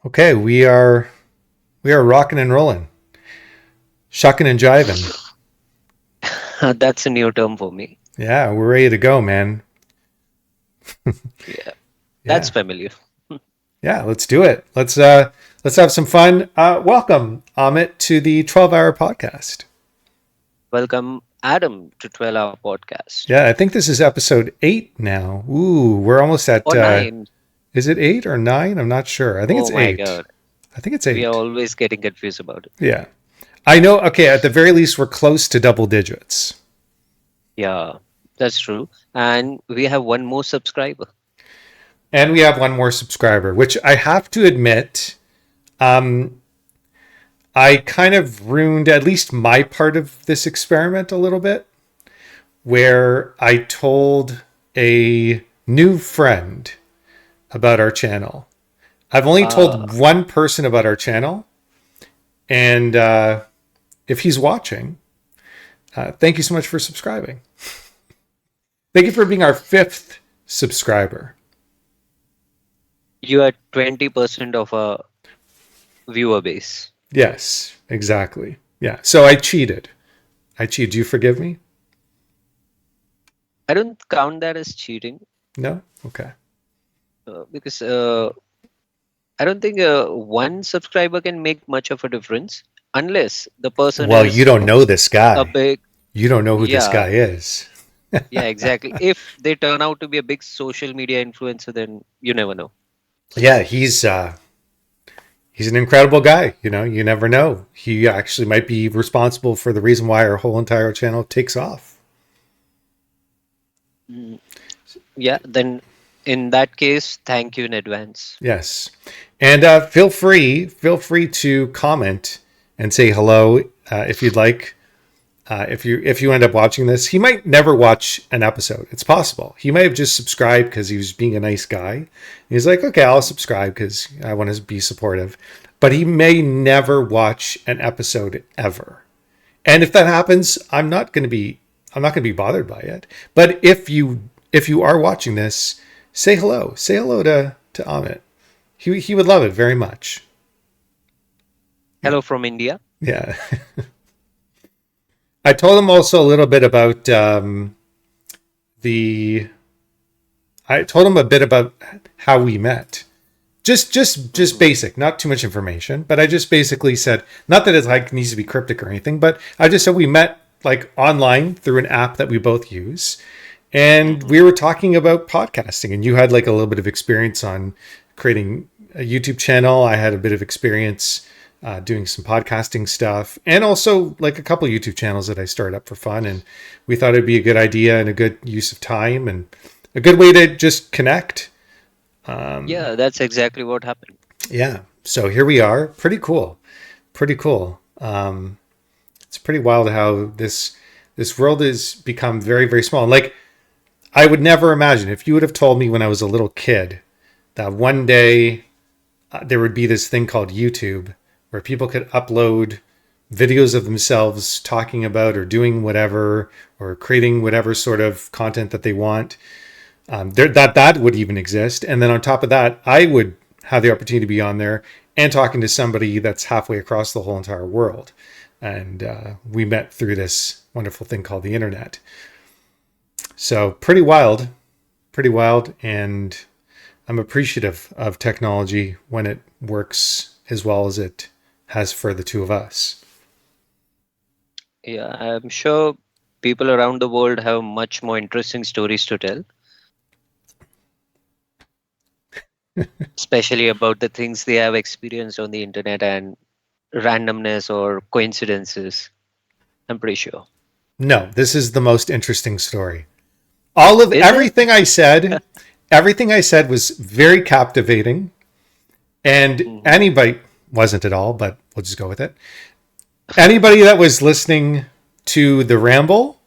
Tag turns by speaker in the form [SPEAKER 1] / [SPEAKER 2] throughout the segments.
[SPEAKER 1] Okay, we are rocking and rolling, shucking and jiving.
[SPEAKER 2] That's a new term for me.
[SPEAKER 1] Yeah, we're ready to go, man.
[SPEAKER 2] Yeah, that's
[SPEAKER 1] Yeah,
[SPEAKER 2] familiar.
[SPEAKER 1] yeah. Let's do it. Let's have some fun. Welcome, Amit, to the 12-hour podcast.
[SPEAKER 2] Welcome, Adam, to 12-hour podcast.
[SPEAKER 1] Yeah, I think this is episode 8 now. Ooh, we're almost at.
[SPEAKER 2] Or nine.
[SPEAKER 1] Is it 8 or 9? I'm not sure. I think it's
[SPEAKER 2] Oh my
[SPEAKER 1] 8.
[SPEAKER 2] God.
[SPEAKER 1] I think it's
[SPEAKER 2] We are
[SPEAKER 1] 8.
[SPEAKER 2] always getting confused about it.
[SPEAKER 1] Yeah, I know. Okay, at the very least, we're close to double digits,
[SPEAKER 2] Yeah, that's true. And we have one more subscriber.
[SPEAKER 1] and we have one more subscriber, which I have to admit. Um, I kind of ruined at least my part of this experiment a little bit, where I told a new friend about our channel. I've only
[SPEAKER 2] Uh,
[SPEAKER 1] told one person about our channel, and if he's watching, thank you so much for subscribing. Thank you for being our fifth subscriber.
[SPEAKER 2] you are 20% of a viewer base.
[SPEAKER 1] Yes, exactly. Yeah. So I cheated. I cheated. Do you forgive me?
[SPEAKER 2] I don't count that as cheating
[SPEAKER 1] No? Okay.
[SPEAKER 2] because I don't think one subscriber can make much of a difference unless the person
[SPEAKER 1] Well, you
[SPEAKER 2] is
[SPEAKER 1] don't know this
[SPEAKER 2] a
[SPEAKER 1] guy.
[SPEAKER 2] big.
[SPEAKER 1] You don't know who this
[SPEAKER 2] Yeah,
[SPEAKER 1] guy is.
[SPEAKER 2] yeah, exactly. If they turn out to be a big social media influencer, then you never know.
[SPEAKER 1] Yeah, he's an incredible guy. You know, you never know. He actually might be responsible for the reason why our whole entire channel takes off.
[SPEAKER 2] Mm, yeah, then in that case, thank you in advance.
[SPEAKER 1] Yes, and feel free to comment and say hello if you'd like. If you end up watching this, he might never watch an episode. It's possible he might have just subscribed because he was being a nice guy. He's like, okay, I'll subscribe because I want to be supportive. But he may never watch an episode ever. And if that happens, I'm not going to be bothered by it. But if you are watching this, say hello. Say hello to Amit. He would love it very much. Yeah.
[SPEAKER 2] Hello from India.
[SPEAKER 1] Yeah. I told him also a little bit about the I told him a bit about how we met. Just
[SPEAKER 2] Hmm.
[SPEAKER 1] basic, not too much information, but I just basically said, not that it like needs to be cryptic or anything, but I just said we met like online through an app that we both use, and
[SPEAKER 2] Hmm.
[SPEAKER 1] we were talking about podcasting, and you had like a little bit of experience on creating a YouTube channel. I had a bit of experience doing some podcasting stuff, and also like a couple YouTube channels that I started up for fun, and we thought it'd be a good idea and a good use of time and a good way to just connect.
[SPEAKER 2] Yeah, that's exactly what happened.
[SPEAKER 1] Yeah. So here we are. Pretty cool. Pretty cool. It's pretty wild how this world has become very very small. Like I would never imagine if you would have told me when I was a little kid that one day there would be this thing called YouTube where people could upload videos of themselves talking about or doing whatever or creating whatever sort of content that they want. That would even exist, and then on top of that, I would have the opportunity to be on there and talking to somebody that's halfway across the whole entire world. And we met through this wonderful thing called the internet. So pretty wild, and I'm appreciative of technology when it works as well as it has for the two of us.
[SPEAKER 2] Yeah, I'm sure people around the world have much more interesting stories to tell, especially about the things they have experienced on the internet and randomness or coincidences. I'm pretty sure.
[SPEAKER 1] No, this is the most interesting story. All of
[SPEAKER 2] Is it?
[SPEAKER 1] everything I said was very captivating, and
[SPEAKER 2] Hmm.
[SPEAKER 1] anybody wasn't at all, but we'll just go with it. Anybody that was listening to the ramble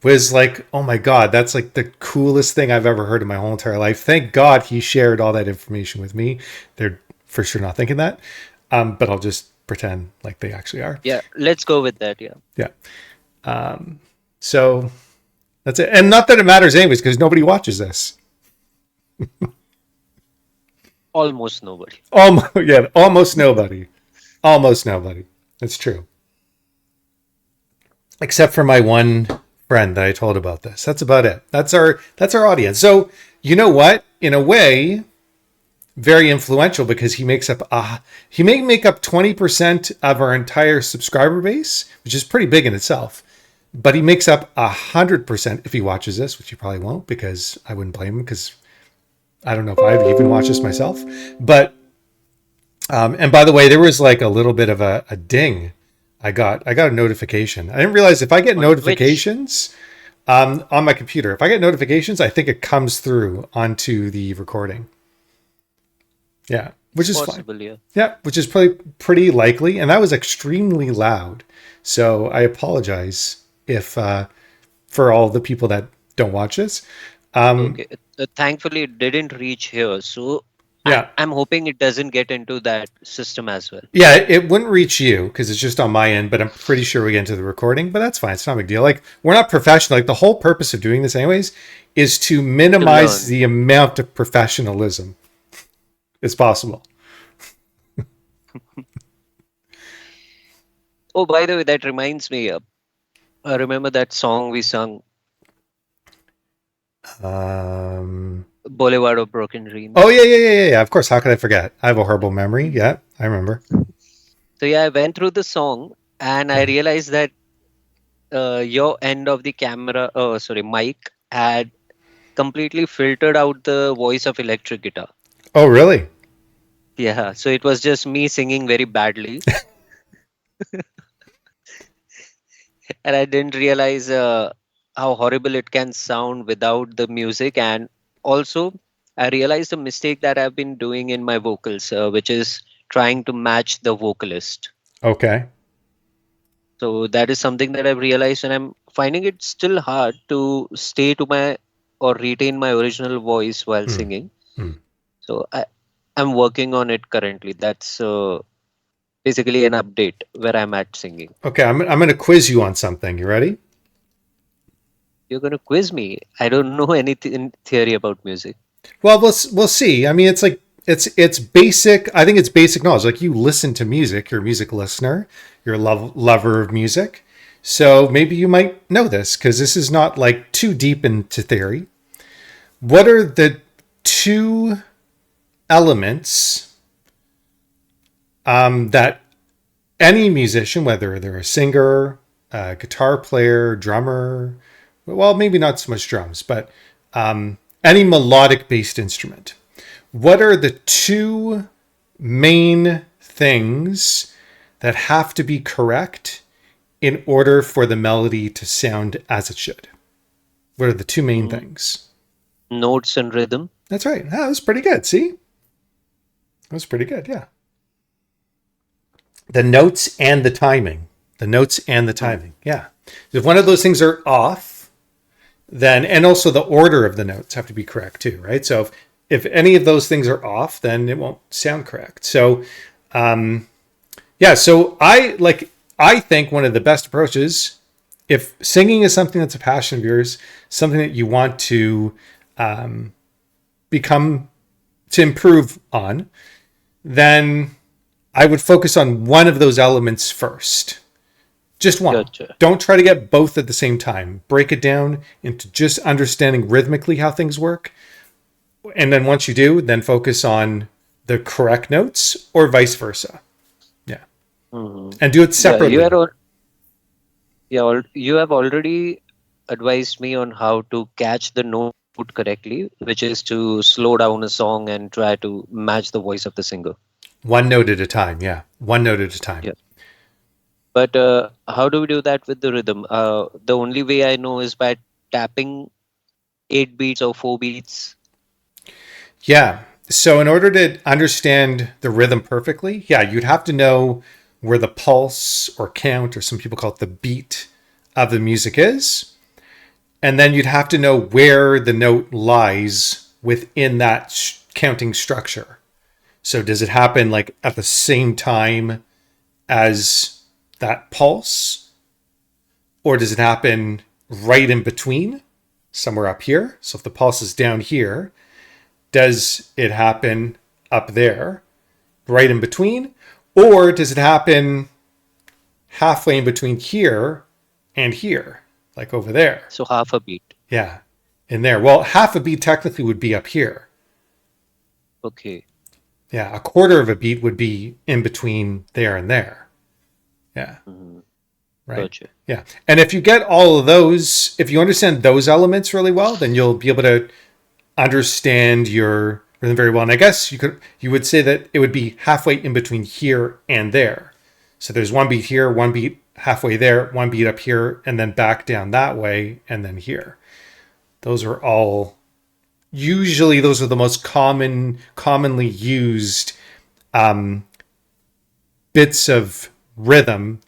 [SPEAKER 1] was like, "Oh my god, that's like the coolest thing I've ever heard in my whole entire life." Thank God he shared all that information with me. They're for sure not thinking that, but I'll just pretend like they actually are.
[SPEAKER 2] Yeah, let's go with that. Yeah.
[SPEAKER 1] Yeah. So that's it, and not that it matters anyways, because nobody watches this.
[SPEAKER 2] Almost nobody.
[SPEAKER 1] Almost, yeah, almost nobody. Almost nobody. That's true. Except for my one friend that I told about this. That's about it. That's our audience. So you know what? In a way, very influential because he may make up 20% of our entire subscriber base, which is pretty big in itself. But he makes up 100% if he watches this, which he probably won't because I wouldn't blame him because I don't know if I'd even watch this myself. But and by the way, there was like a little bit of a ding. I got a notification. I didn't realize if I get
[SPEAKER 2] On which
[SPEAKER 1] notifications on my computer, if I get notifications, I think it comes through onto the recording. Yeah, which
[SPEAKER 2] it's
[SPEAKER 1] is fine.
[SPEAKER 2] possible, yeah.
[SPEAKER 1] Yeah, which is probably pretty likely, and that was extremely loud. So I apologize if for all the people that don't watch this.
[SPEAKER 2] Okay. Thankfully, it didn't reach here, so
[SPEAKER 1] Yeah,
[SPEAKER 2] I'm hoping it doesn't get into that system as well.
[SPEAKER 1] yeah, it wouldn't reach you because it's just on my end, but I'm pretty sure we get into the recording. But that's fine; it's not a big deal. Like we're not professional. Like the whole purpose of doing this, anyways, is to
[SPEAKER 2] To
[SPEAKER 1] minimize
[SPEAKER 2] learn.
[SPEAKER 1] the amount of professionalism as possible.
[SPEAKER 2] Oh, by the way, that reminds me. I remember that song we sung,
[SPEAKER 1] Um,
[SPEAKER 2] Boulevard of Broken
[SPEAKER 1] oh
[SPEAKER 2] Dreams.
[SPEAKER 1] yeah. Of course, how could I forget? I have a horrible memory. Yeah, I remember.
[SPEAKER 2] So yeah, I went through the song and I
[SPEAKER 1] Yeah.
[SPEAKER 2] realized that your end of the camera, oh sorry, mic had completely filtered out the voice of electric guitar.
[SPEAKER 1] Oh really?
[SPEAKER 2] Yeah, so it was just me singing very badly, and I didn't realize how horrible it can sound without the music. And also, I realized the mistake that I've been doing in my vocals, which is trying to match the vocalist.
[SPEAKER 1] Okay.
[SPEAKER 2] So that is something that I've realized, and I'm finding it still hard to stay to my or retain my original voice while
[SPEAKER 1] Hmm.
[SPEAKER 2] singing.
[SPEAKER 1] Hmm.
[SPEAKER 2] So I'm working on it currently. That's basically an update where I'm at singing.
[SPEAKER 1] Okay, I'm going to quiz you on something. You ready?
[SPEAKER 2] You're gonna quiz me. I don't know anything theory about music.
[SPEAKER 1] Well, we'll see. I mean, it's like it's basic. I think it's basic knowledge. Like you listen to music, you're a music listener, you're a lover of music. So maybe you might know this because this is not like too deep into theory. What are the two elements that any musician, whether they're a singer, a guitar player, drummer, well, maybe not so much drums, but any melodic based instrument. What are the two main things that have to be correct in order for the melody to sound as it should? What are the two main
[SPEAKER 2] Mm,
[SPEAKER 1] things?
[SPEAKER 2] Notes and rhythm.
[SPEAKER 1] That's right. That was pretty good. See? That was pretty good. Yeah. The notes and the timing. The notes and the
[SPEAKER 2] Mm,
[SPEAKER 1] timing. Yeah. If one of those things are off, then, and also the order of the notes have to be correct too, right? So if any of those things are off, then it won't sound correct. So, yeah, so I think one of the best approaches, if singing is something that's a passion of yours, something that you want to become, to improve on, then I would focus on one of those elements first. Just one.
[SPEAKER 2] gotcha.
[SPEAKER 1] Don't try to get both at the same time. Break it down into just understanding rhythmically how things work. And then once you do, then focus on the correct notes or vice versa. Yeah.
[SPEAKER 2] Hmm.
[SPEAKER 1] And do it
[SPEAKER 2] Yeah,
[SPEAKER 1] separately.
[SPEAKER 2] you have already advised me on how to catch the note correctly, which is to slow down a song and try to match the voice of the singer.
[SPEAKER 1] One note at a time. Yeah. One note at a time.
[SPEAKER 2] Yeah. But how do we do that with the rhythm? The only way I know is by tapping 8 beats or 4 beats.
[SPEAKER 1] Yeah. So in order to understand the rhythm perfectly, yeah, you'd have to know where the pulse or count, or some people call it the beat of the music is. And then you'd have to know where the note lies within that counting structure. So does it happen like at the same time as that pulse? Or does it happen right in between, somewhere up here? So if the pulse is down here, does it happen up there, right in between? Or does it happen halfway in between here and here, like over there?
[SPEAKER 2] So half a beat.
[SPEAKER 1] Yeah, in there. Well, half a beat technically would be up here.
[SPEAKER 2] Okay.
[SPEAKER 1] Yeah, a quarter of a beat would be in between there and there. Yeah,
[SPEAKER 2] Mhm.
[SPEAKER 1] right.
[SPEAKER 2] Gotcha.
[SPEAKER 1] Yeah. And if you get all of those, if you understand those elements really well, then you'll be able to understand your rhythm very well. And I guess you would say that it would be halfway in between here and there. So there's one beat here, one beat halfway there, one beat up here, and then back down that way, and then here. Those are all usually those are the most commonly used um, bits of rhythm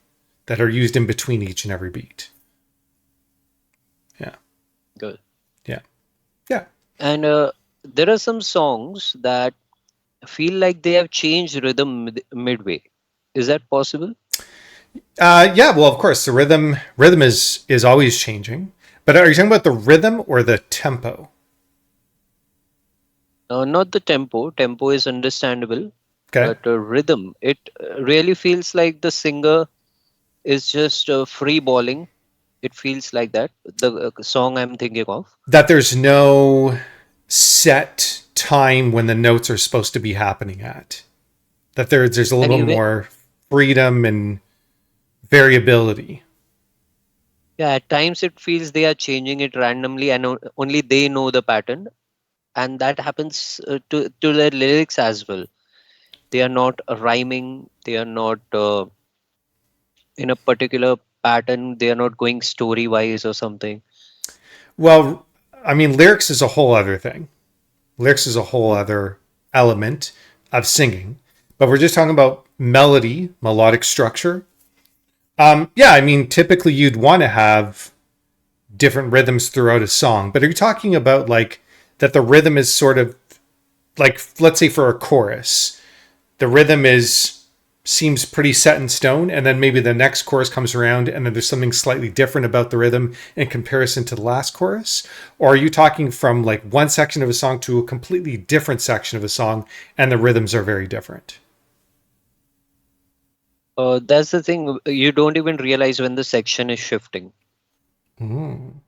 [SPEAKER 1] that are used in between each and every beat. Yeah,
[SPEAKER 2] Good.
[SPEAKER 1] yeah, yeah.
[SPEAKER 2] And there are some songs that feel like they have changed rhythm midway. Is that possible?
[SPEAKER 1] Yeah, well, of course, the rhythm is always changing. But are you talking about the rhythm or the tempo?
[SPEAKER 2] Not the tempo. Tempo is understandable,
[SPEAKER 1] Okay,
[SPEAKER 2] but rhythm. It really feels like the singer is just free balling. It feels like that. The song I'm thinking of.
[SPEAKER 1] that there's no set time when the notes are supposed to be happening at. That there's a
[SPEAKER 2] And
[SPEAKER 1] little bit
[SPEAKER 2] even,
[SPEAKER 1] more freedom and variability.
[SPEAKER 2] yeah, at times it feels they are changing it randomly and only they know the pattern. And that happens to their lyrics as well. They are not rhyming. They are not in a particular pattern. They are not going story wise or something.
[SPEAKER 1] Well, I mean, lyrics is a whole other thing. Lyrics is a whole
[SPEAKER 2] Mm.
[SPEAKER 1] other element of singing. But we're just talking about melody, melodic structure. Yeah, I mean, typically you'd want to have different rhythms throughout a song. But are you talking about like that the rhythm is sort of like, let's say for a chorus, the rhythm is seems pretty set in stone, and then maybe the next chorus comes around and then there's something slightly different about the rhythm in comparison to the last chorus? Or are you talking from like one section of a song to a completely different section of a song and the rhythms are very different?
[SPEAKER 2] That's the thing. You don't even realize when the section is shifting.
[SPEAKER 1] Mm.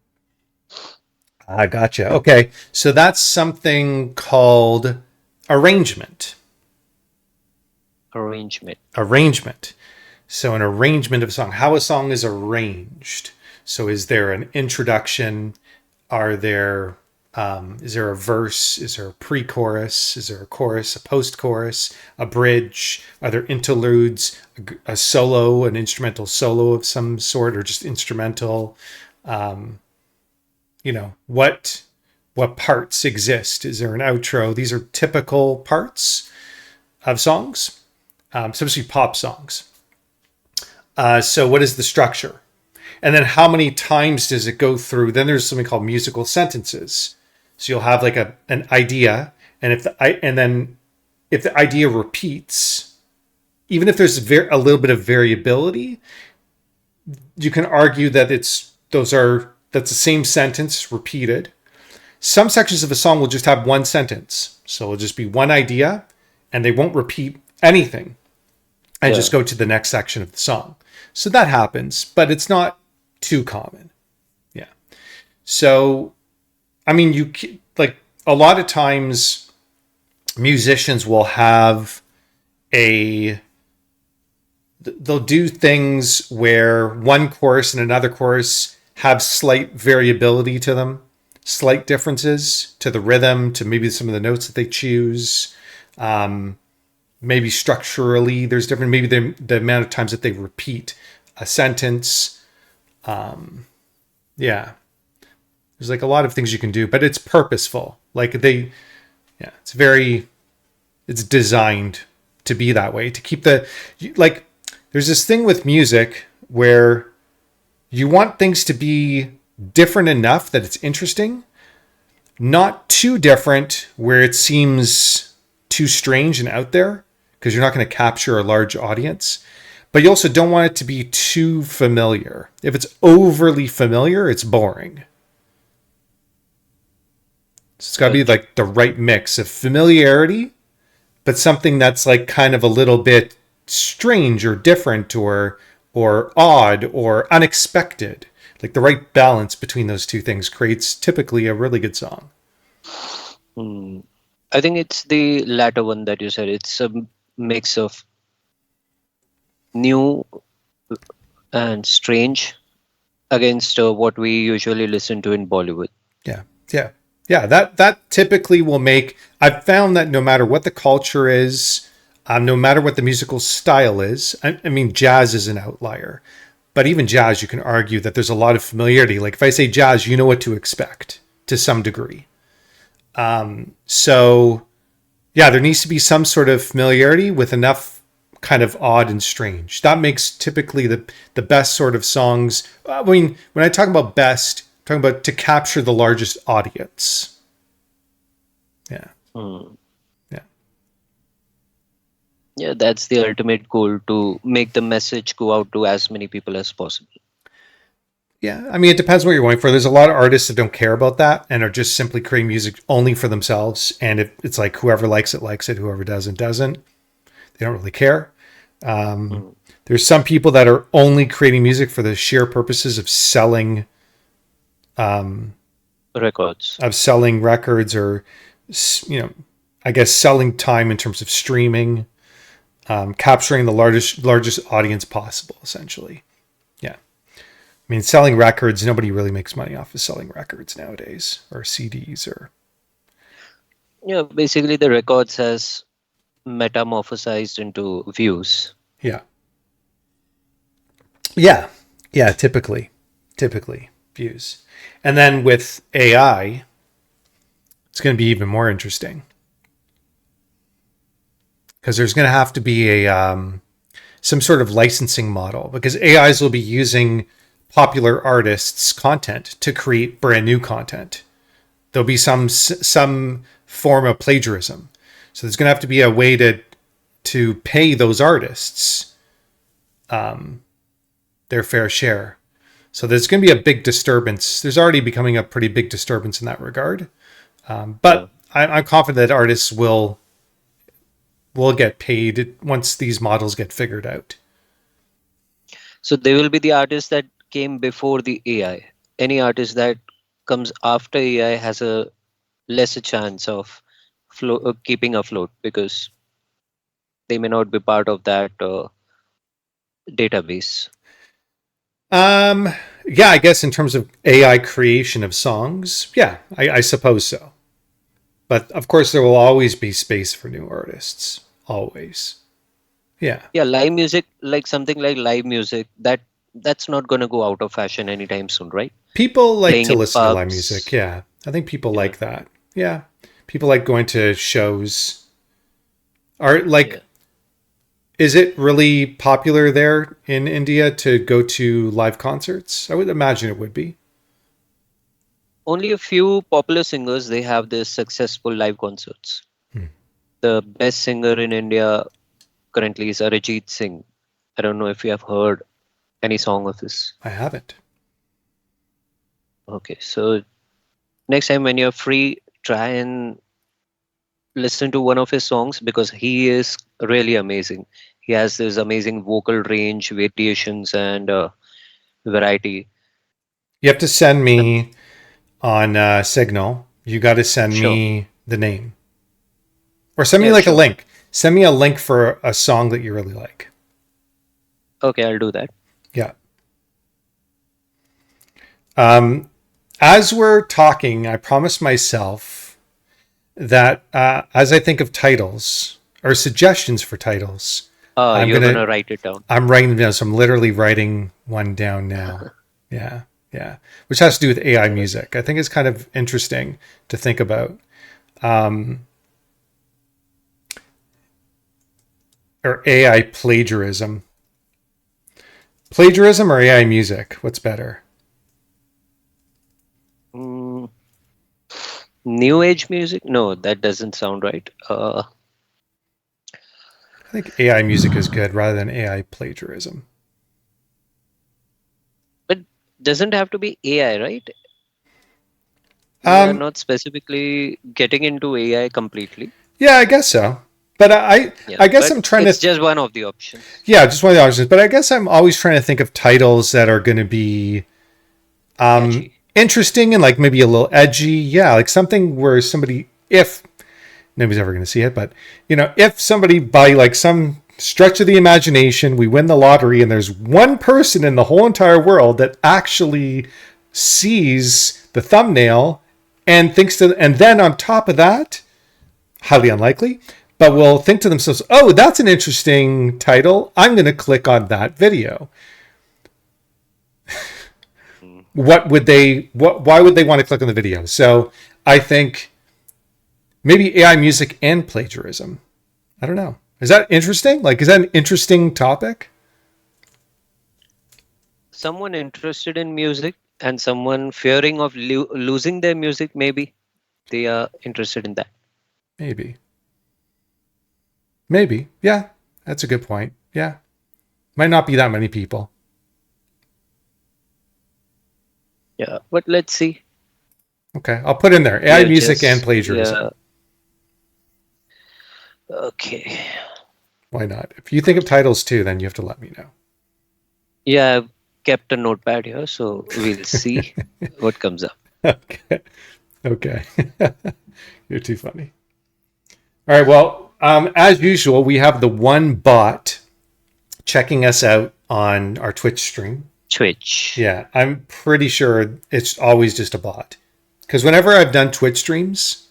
[SPEAKER 1] I gotcha. Okay, so that's something called arrangement.
[SPEAKER 2] Arrangement.
[SPEAKER 1] Arrangement. So, an arrangement of a song, how a song is arranged. So, is there an introduction? Are there is there a verse? Is there a pre-chorus? Is there a chorus, a post-chorus, a bridge? Are there interludes, a solo, an instrumental solo of some sort, or just instrumental? Um, what parts exist? Is there an outro? These are typical parts of songs, especially pop songs. So, what is the structure? And then, how many times does it go through? Then there's something called musical sentences. So you'll have like an idea, and if the idea repeats, even if there's a little bit of variability, you can argue that that's the same sentence repeated. Some sections of a song will just have one sentence, so it'll just be one idea, and they won't repeat anything and just
[SPEAKER 2] Yeah.
[SPEAKER 1] go to the next section of the song. So that happens, but it's not too common. Yeah. So, I mean, like a lot of times musicians will have a, they'll do things where one chorus and another chorus have slight variability to them, slight differences to the rhythm, to maybe some of the notes that they choose. Um, Maybe structurally there's different, maybe the amount of times that they repeat a sentence. Yeah, there's like a lot of things you can do, but it's purposeful. Like yeah, it's designed to be that way, to keep like, there's this thing with music where you want things to be different enough that it's interesting, not too different where it seems too strange and out there, because you're not going to capture a large audience. But you also don't want it to be too familiar. If it's overly familiar, it's boring. So it's got to be
[SPEAKER 2] Gotcha.
[SPEAKER 1] like the right mix of familiarity, but something that's like kind of a little bit strange or different or odd or unexpected. Like the right balance between those two things creates typically a really good song.
[SPEAKER 2] Hmm. I think it's the latter one that you said. It's a mix of new and strange against what we usually listen to in Bollywood.
[SPEAKER 1] Yeah. Yeah. Yeah. That typically will make, I've found that no matter what the culture is, no matter what the musical style is, I mean, jazz is an outlier, but even jazz, you can argue that there's a lot of familiarity. Like if I say jazz, you know what to expect to some degree. So yeah, there needs to be some sort of familiarity with enough kind of odd and strange. That makes typically the best sort of songs. I mean, when I talk about best, I'm talking about to capture the largest audience. Yeah,
[SPEAKER 2] Hmm.
[SPEAKER 1] yeah,
[SPEAKER 2] Yeah, that's the ultimate goal, to make the message go out to as many people as possible.
[SPEAKER 1] yeah. I mean, it depends what you're going for. There's a lot of artists that don't care about that and are just simply creating music only for themselves. And if it's like whoever likes it, whoever doesn't. They don't really care.
[SPEAKER 2] Hmm.
[SPEAKER 1] There's some people that are only creating music for the sheer purposes
[SPEAKER 2] Records.
[SPEAKER 1] of selling records or you know, I guess selling time in terms of streaming, capturing the largest audience possible. Essentially, yeah. I mean, selling records. Nobody really makes money off of selling records nowadays, or CDs, or
[SPEAKER 2] Yeah, basically the records has metamorphosized into views.
[SPEAKER 1] yeah, yeah, yeah. Typically views, and then with AI, it's going to be even more interesting because there's going to have to be a some sort of licensing model because AIs will be using popular artists' content to create brand new content. There'll be some form of plagiarism. So there's going to have to be a way to pay those artists their fair share. So there's going to be a big disturbance. There's already becoming a pretty big disturbance in that regard.
[SPEAKER 2] Yeah.
[SPEAKER 1] But I'm confident that artists will get paid once these models get figured out.
[SPEAKER 2] So they will be the artists that came before the AI. Any artist that comes after AI has a lesser chance of keeping afloat because they may not be part of that database.
[SPEAKER 1] Um, yeah, I guess in terms of AI creation of songs, yeah, I suppose so. But of course, there will always be space for new artists. Always. Yeah.
[SPEAKER 2] Yeah, live music, like something like live music, that's not going to go out of fashion anytime soon, right?
[SPEAKER 1] People like
[SPEAKER 2] Playing
[SPEAKER 1] to
[SPEAKER 2] in
[SPEAKER 1] listen to live music.
[SPEAKER 2] pubs.
[SPEAKER 1] Yeah. I think people
[SPEAKER 2] Yeah,
[SPEAKER 1] like that. Yeah. People like going to shows. Are like,
[SPEAKER 2] yeah.
[SPEAKER 1] is it really popular there in India to go to live concerts? I would imagine it would be.
[SPEAKER 2] Only a few popular singers they have this successful live concerts.
[SPEAKER 1] Hmm.
[SPEAKER 2] The best singer in India currently is Arijit Singh. I don't know if you have heard any song of his.
[SPEAKER 1] I haven't.
[SPEAKER 2] Okay, so next time when you're free, try and listen to one of his songs because he is really amazing. He has this amazing vocal range, variations, and variety.
[SPEAKER 1] You have to send
[SPEAKER 2] And
[SPEAKER 1] me on Signal. You got to send
[SPEAKER 2] sure,
[SPEAKER 1] me the name. Or send me
[SPEAKER 2] yeah,
[SPEAKER 1] like a
[SPEAKER 2] sure.
[SPEAKER 1] link. Send me a link for a song that you really like.
[SPEAKER 2] Okay, I'll do that.
[SPEAKER 1] Yeah. Um, as we're talking, I promised myself that as I think of titles or suggestions for titles, I'm
[SPEAKER 2] You're
[SPEAKER 1] gonna
[SPEAKER 2] gonna write it down.
[SPEAKER 1] I'm writing them down. So I'm literally writing one down now. Yeah, yeah. Which has to do with AI
[SPEAKER 2] Correct.
[SPEAKER 1] music. I think it's kind of interesting to think about. Or AI plagiarism. Plagiarism or AI music? What's better?
[SPEAKER 2] Mm, new age music? No, that doesn't sound right.
[SPEAKER 1] I think AI music is good rather than AI plagiarism.
[SPEAKER 2] But doesn't have to be AI, right? We are
[SPEAKER 1] Um,
[SPEAKER 2] not specifically getting into AI completely.
[SPEAKER 1] yeah, I guess so. But I guess
[SPEAKER 2] But
[SPEAKER 1] I'm trying
[SPEAKER 2] it's
[SPEAKER 1] to,
[SPEAKER 2] just one of the options.
[SPEAKER 1] yeah, just one of the options. But I guess I'm always trying to think of titles that are going to be
[SPEAKER 2] Catchy.
[SPEAKER 1] interesting and like maybe a little edgy. Yeah, like something where somebody, if nobody's ever going to see it, but if somebody by like some stretch of the imagination, we win the lottery and there's one person in the whole entire world that actually sees the thumbnail and thinks to, and then on top of that, highly unlikely, but will think to themselves, oh, that's an interesting title. I'm going to click on that video.
[SPEAKER 2] Mm.
[SPEAKER 1] Why would they want to click on the video? So I think maybe AI music and plagiarism. I don't know. Is that interesting? Like, is that an interesting topic?
[SPEAKER 2] Someone interested in music and someone fearing of losing their music, maybe they are interested in that.
[SPEAKER 1] Maybe. Maybe. Yeah. That's a good point. Yeah. Might not be that many people.
[SPEAKER 2] Yeah, but let's see.
[SPEAKER 1] Okay. I'll put in there
[SPEAKER 2] We
[SPEAKER 1] AI
[SPEAKER 2] are
[SPEAKER 1] music and
[SPEAKER 2] just,
[SPEAKER 1] plagiarism.
[SPEAKER 2] yeah. Okay.
[SPEAKER 1] Why not? If you think of titles too, then you have to let me know.
[SPEAKER 2] Yeah, I've kept a notepad here, so we'll see what comes up.
[SPEAKER 1] Okay. Okay. You're too funny. All right. Well, as usual, we have the one bot checking us out on our Twitch stream.
[SPEAKER 2] Twitch.
[SPEAKER 1] Yeah, I'm pretty sure it's always just a bot. Because whenever I've done Twitch streams,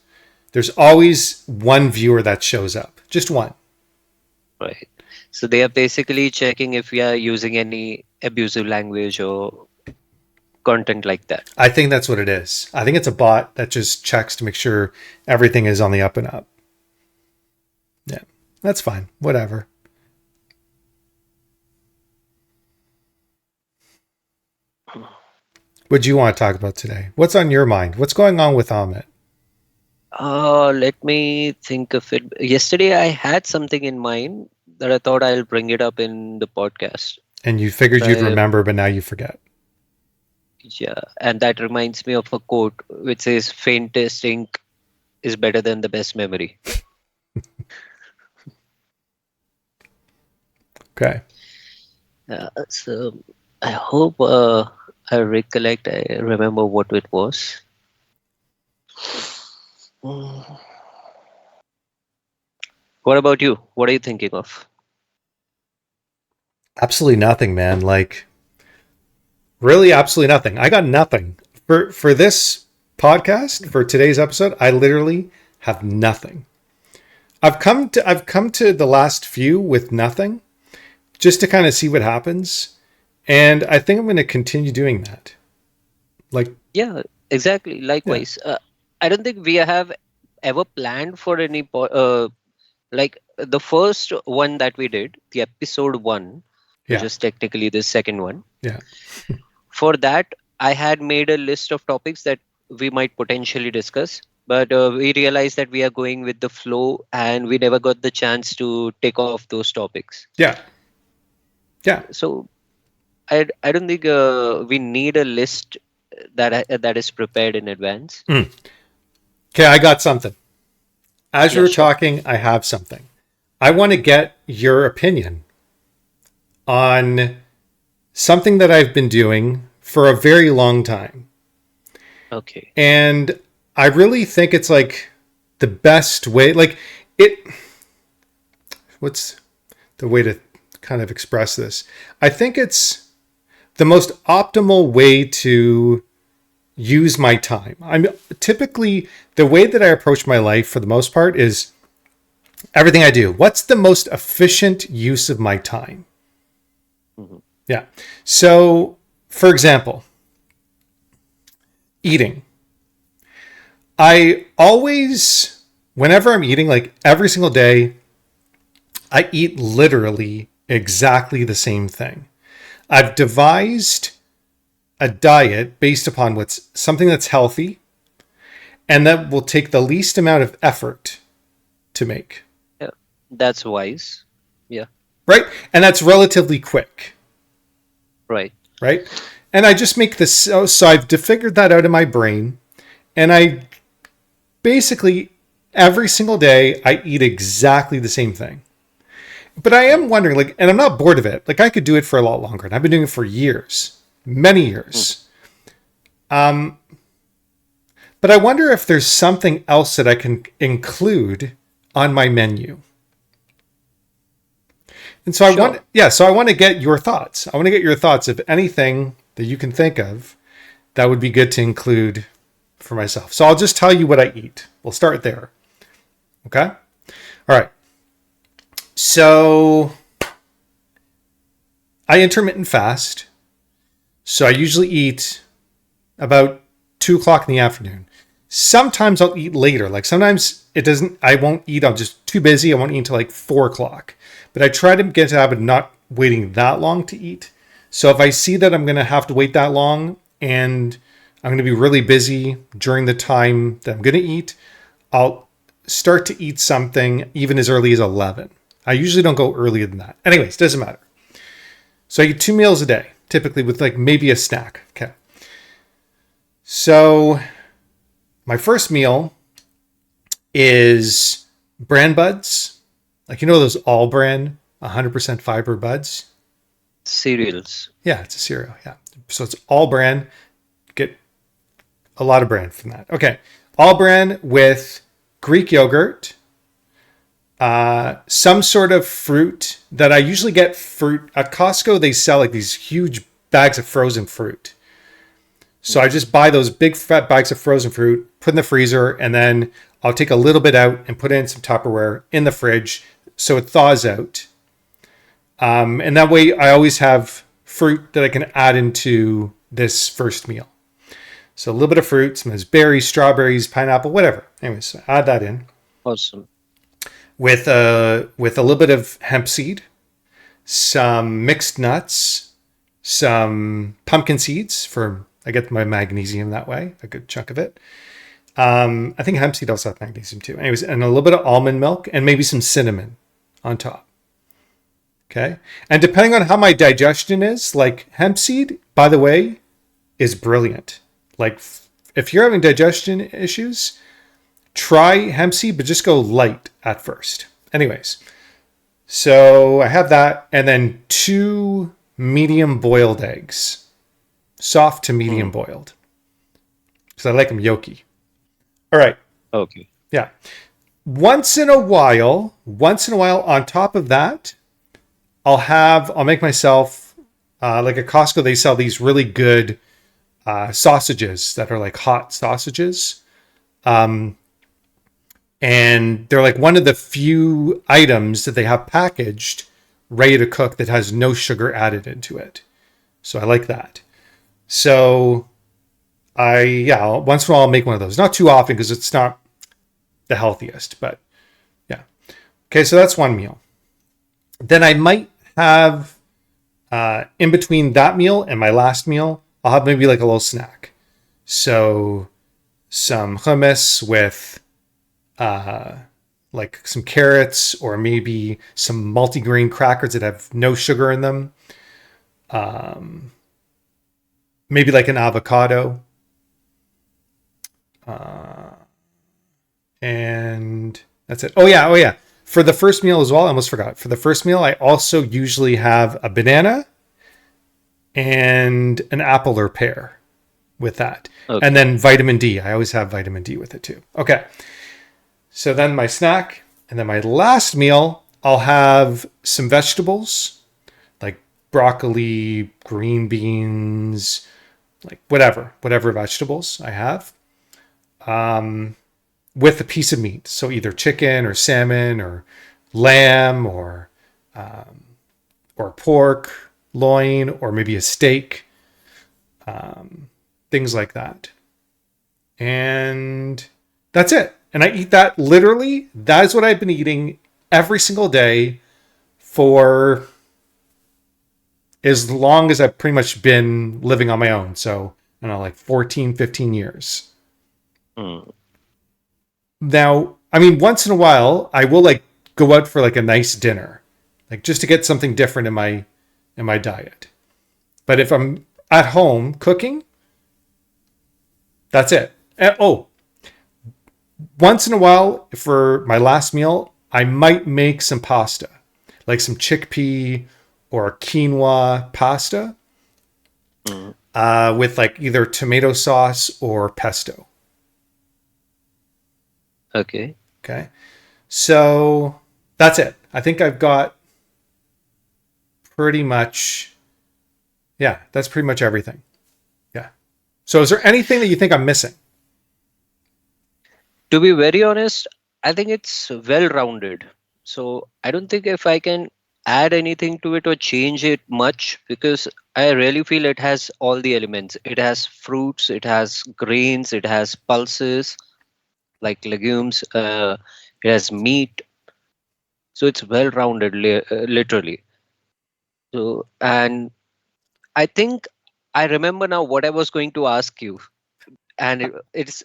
[SPEAKER 1] there's always one viewer that shows up. Just one.
[SPEAKER 2] Right. So they are basically checking if we are using any abusive language or content like that.
[SPEAKER 1] I think that's what it is. I think it's a bot that just checks to make sure everything is on the up and up. Yeah, that's fine. Whatever. What do you want to talk about today? What's on your mind? What's going on with Amit?
[SPEAKER 2] Let me think of it. Yesterday I had something in mind that I thought I'll bring it up in the podcast.
[SPEAKER 1] And you figured you'd
[SPEAKER 2] Uh,
[SPEAKER 1] remember, but now you forget.
[SPEAKER 2] yeah, and that reminds me of a quote which says, "Faintest ink is better than the best memory."
[SPEAKER 1] Okay.
[SPEAKER 2] So I hope I recollect, I remember what it was. Mm. What about you? What are you thinking of?
[SPEAKER 1] Absolutely nothing, man. Like, really, absolutely nothing. I got nothing for this podcast for today's episode. I literally have nothing. I've come to the last few with nothing, just to kind of see what happens, and I think I'm going to continue doing that. Like,
[SPEAKER 2] Yeah, exactly.
[SPEAKER 1] yeah,
[SPEAKER 2] Likewise. I don't think we have ever planned for any like the first one that we did, the episode one, which
[SPEAKER 1] yeah,
[SPEAKER 2] is technically the second one.
[SPEAKER 1] yeah,
[SPEAKER 2] For that, I had made a list of topics that we might potentially discuss, but we realized that we are going with the flow and we never got the chance to take off those topics.
[SPEAKER 1] yeah, yeah.
[SPEAKER 2] So I don't think we need a list that is prepared in advance.
[SPEAKER 1] Mm. Okay, I got something. As you
[SPEAKER 2] Yeah,
[SPEAKER 1] were
[SPEAKER 2] sure.
[SPEAKER 1] talking, I have something. I want to get your opinion on something that I've been doing for a very long time.
[SPEAKER 2] Okay.
[SPEAKER 1] And I really think it's like the best way, like it, what's the way to kind of express this? I think it's the most optimal way to use my time. I'm typically, the way that I approach my life for the most part is everything I do. What's the most efficient use of my time?
[SPEAKER 2] Mhm.
[SPEAKER 1] Yeah. So, for example, eating. I always, whenever I'm eating, like every single day, I eat literally exactly the same thing. I've devised a diet based upon what's something that's healthy and that will take the least amount of effort to make.
[SPEAKER 2] Yeah, that's wise. Yeah,
[SPEAKER 1] Right? And that's relatively quick.
[SPEAKER 2] right.
[SPEAKER 1] Right? And I just make this. So I've figured that out in my brain. And I basically every single day I eat exactly the same thing. But I am wondering, like, and I'm not bored of it. Like, I could do it for a lot longer, and I've been doing it for years, many
[SPEAKER 2] Mhm.
[SPEAKER 1] years. But I wonder if there's something else that I can include on my menu. And so I want,
[SPEAKER 2] Sure.
[SPEAKER 1] yeah, so I want to get your thoughts. I want to get your thoughts of anything that you can think of that would be good to include for myself. So I'll just tell you what I eat. We'll start there. Okay? All right. So I intermittent fast. So I usually eat about 2 o'clock in the afternoon. Sometimes I'll eat later. Like sometimes it doesn't, I won't eat. I'm just too busy. I won't eat until like 4 o'clock. But I try to get into the habit of not waiting that long to eat. So if I see that I'm going to have to wait that long and I'm going to be really busy during the time that I'm going to eat, I'll start to eat something even as early as 11. I usually don't go earlier than that. Anyways, doesn't matter. So I eat 2 meals a day, typically with like maybe a snack. Okay. So my first meal is bran buds. Like, you know, those all bran, 100% fiber buds?
[SPEAKER 2] Cereals.
[SPEAKER 1] Yeah, it's a cereal. Yeah. So it's all bran. Get a lot of bran from that. Okay. All bran with Greek yogurt, some sort of fruit that I usually get fruit at Costco. They sell like these huge bags of frozen fruit. So I just buy those big fat bags of frozen fruit, put in the freezer, and then I'll take a little bit out and put it in some Tupperware in the fridge so it thaws out. And that way I always have fruit that I can add into this first meal. So a little bit of fruit, some of those berries, strawberries, pineapple, whatever. Anyways, so add that in
[SPEAKER 2] Awesome.
[SPEAKER 1] with a little bit of hemp seed, some mixed nuts, some pumpkin seeds for I get my magnesium that way, a good chunk of it. I think hemp seed also has magnesium too. Anyways, and a little bit of almond milk and maybe some cinnamon on top. Okay. And depending on how my digestion is, like hemp seed, by the way, is brilliant. Like if you're having digestion issues, try hemp seed, but just go light at first. Anyways, so I have that and then 2 medium boiled eggs, soft to medium
[SPEAKER 2] Mm.
[SPEAKER 1] boiled, because I like them yolky. All right.
[SPEAKER 2] Okay.
[SPEAKER 1] Yeah. Once in a while, on top of that, I'll make myself, like at Costco, they sell these really good sausages that are like hot sausages. And they're like one of the few items that they have packaged ready to cook that has no sugar added into it. So I like that. So once in a while I'll make one of those. Not too often because it's not the healthiest, but yeah. Okay, so that's one meal. Then I might have in between that meal and my last meal, I'll have maybe like a little snack. So some hummus with like some carrots or maybe some multigrain crackers that have no sugar in them. Maybe like an avocado. And that's it. Oh yeah. For the first meal as well, I almost forgot. For the first meal, I also usually have a banana and an apple or pear with that. And
[SPEAKER 2] Okay.
[SPEAKER 1] then vitamin D. I always have vitamin D with it too. Okay. So then my snack, and then my last meal, I'll have some vegetables like broccoli, green beans, like whatever vegetables I have, with a piece of meat. So either chicken or salmon or lamb or pork loin or maybe a steak, things like that. And that's it. And I eat that literally. That is what I've been eating every single day for as long as I've pretty much been living on my own. So, I don't know, like 14, 15 years.
[SPEAKER 2] Mm.
[SPEAKER 1] Now, I mean, once in a while, I will like go out for like a nice dinner, like just to get something different in my diet. But if I'm at home cooking, that's it. And, oh, Once in a while, for my last meal, I might make some pasta, like some chickpea or quinoa pasta
[SPEAKER 2] Mm,
[SPEAKER 1] with like either tomato sauce or pesto.
[SPEAKER 2] okay.
[SPEAKER 1] Okay. So that's it. I think I've got pretty much, yeah, that's pretty much everything. Yeah. So is there anything that you think I'm missing?
[SPEAKER 2] To be very honest, I think it's well rounded. So I don't think if I can add anything to it or change it much, because I really feel it has all the elements. It has fruits, it has grains, it has pulses like legumes, it has meat. So it's well rounded, literally. So, and I think I remember now what I was going to ask you, and it's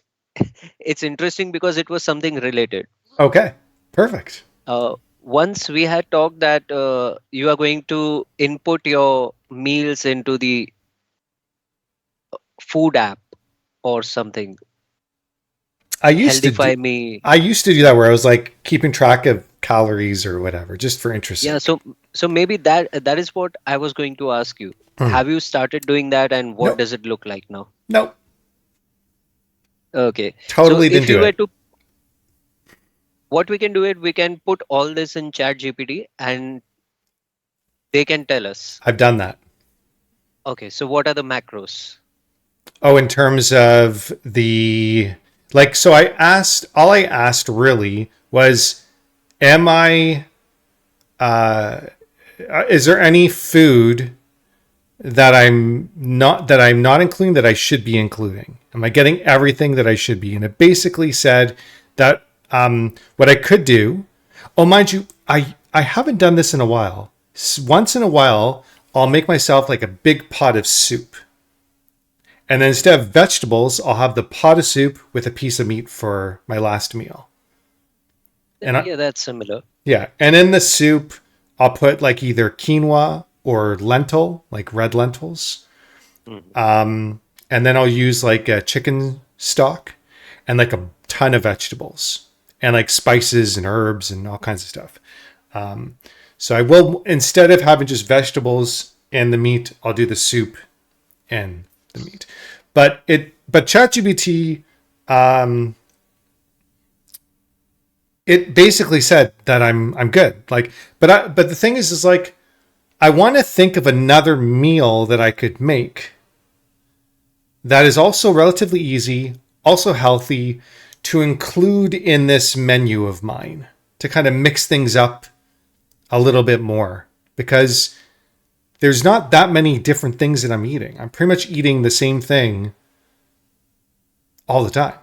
[SPEAKER 2] interesting because it was something related.
[SPEAKER 1] Okay. Perfect.
[SPEAKER 2] Once we had talked that you are going to input your meals into the food app or something.
[SPEAKER 1] I used to do
[SPEAKER 2] Healthify me.
[SPEAKER 1] I used to do that where I was like keeping track of calories or whatever, just for interest
[SPEAKER 2] Yeah,
[SPEAKER 1] sake.
[SPEAKER 2] so maybe that is what I was going to ask you.
[SPEAKER 1] Mm.
[SPEAKER 2] Have you started doing that, and what
[SPEAKER 1] Nope.
[SPEAKER 2] does it look like now?
[SPEAKER 1] Nope.
[SPEAKER 2] Okay. So
[SPEAKER 1] Totally didn't
[SPEAKER 2] if
[SPEAKER 1] do
[SPEAKER 2] you were
[SPEAKER 1] it.
[SPEAKER 2] to, what we can do it, we can put all this in Chat GPT and they can tell us.
[SPEAKER 1] I've done that.
[SPEAKER 2] Okay, so what are the macros?
[SPEAKER 1] Oh, in terms of the like, so all I asked really was, am I, is there any food that I'm not including that I should be including? Am I getting everything that I should be? And it basically said that what I could do. Oh, mind you, I haven't done this in a while. Once in a while, I'll make myself like a big pot of soup, and then instead of vegetables, I'll have the pot of soup with a piece of meat for my last meal. And
[SPEAKER 2] Yeah, that's similar.
[SPEAKER 1] yeah, and in the soup, I'll put like either quinoa or lentil, like red lentils.
[SPEAKER 2] Mhm.
[SPEAKER 1] And then I'll use like a chicken stock and like a ton of vegetables and like spices and herbs and all kinds of stuff. So I will, instead of having just vegetables and the meat, I'll do the soup and the meat. But ChatGPT, it basically said that I'm good. Like, but the thing is like I want to think of another meal that I could make that is also relatively easy, also healthy to include in this menu of mine to kind of mix things up a little bit more because there's not that many different things that I'm eating. I'm pretty much eating the same thing all the time.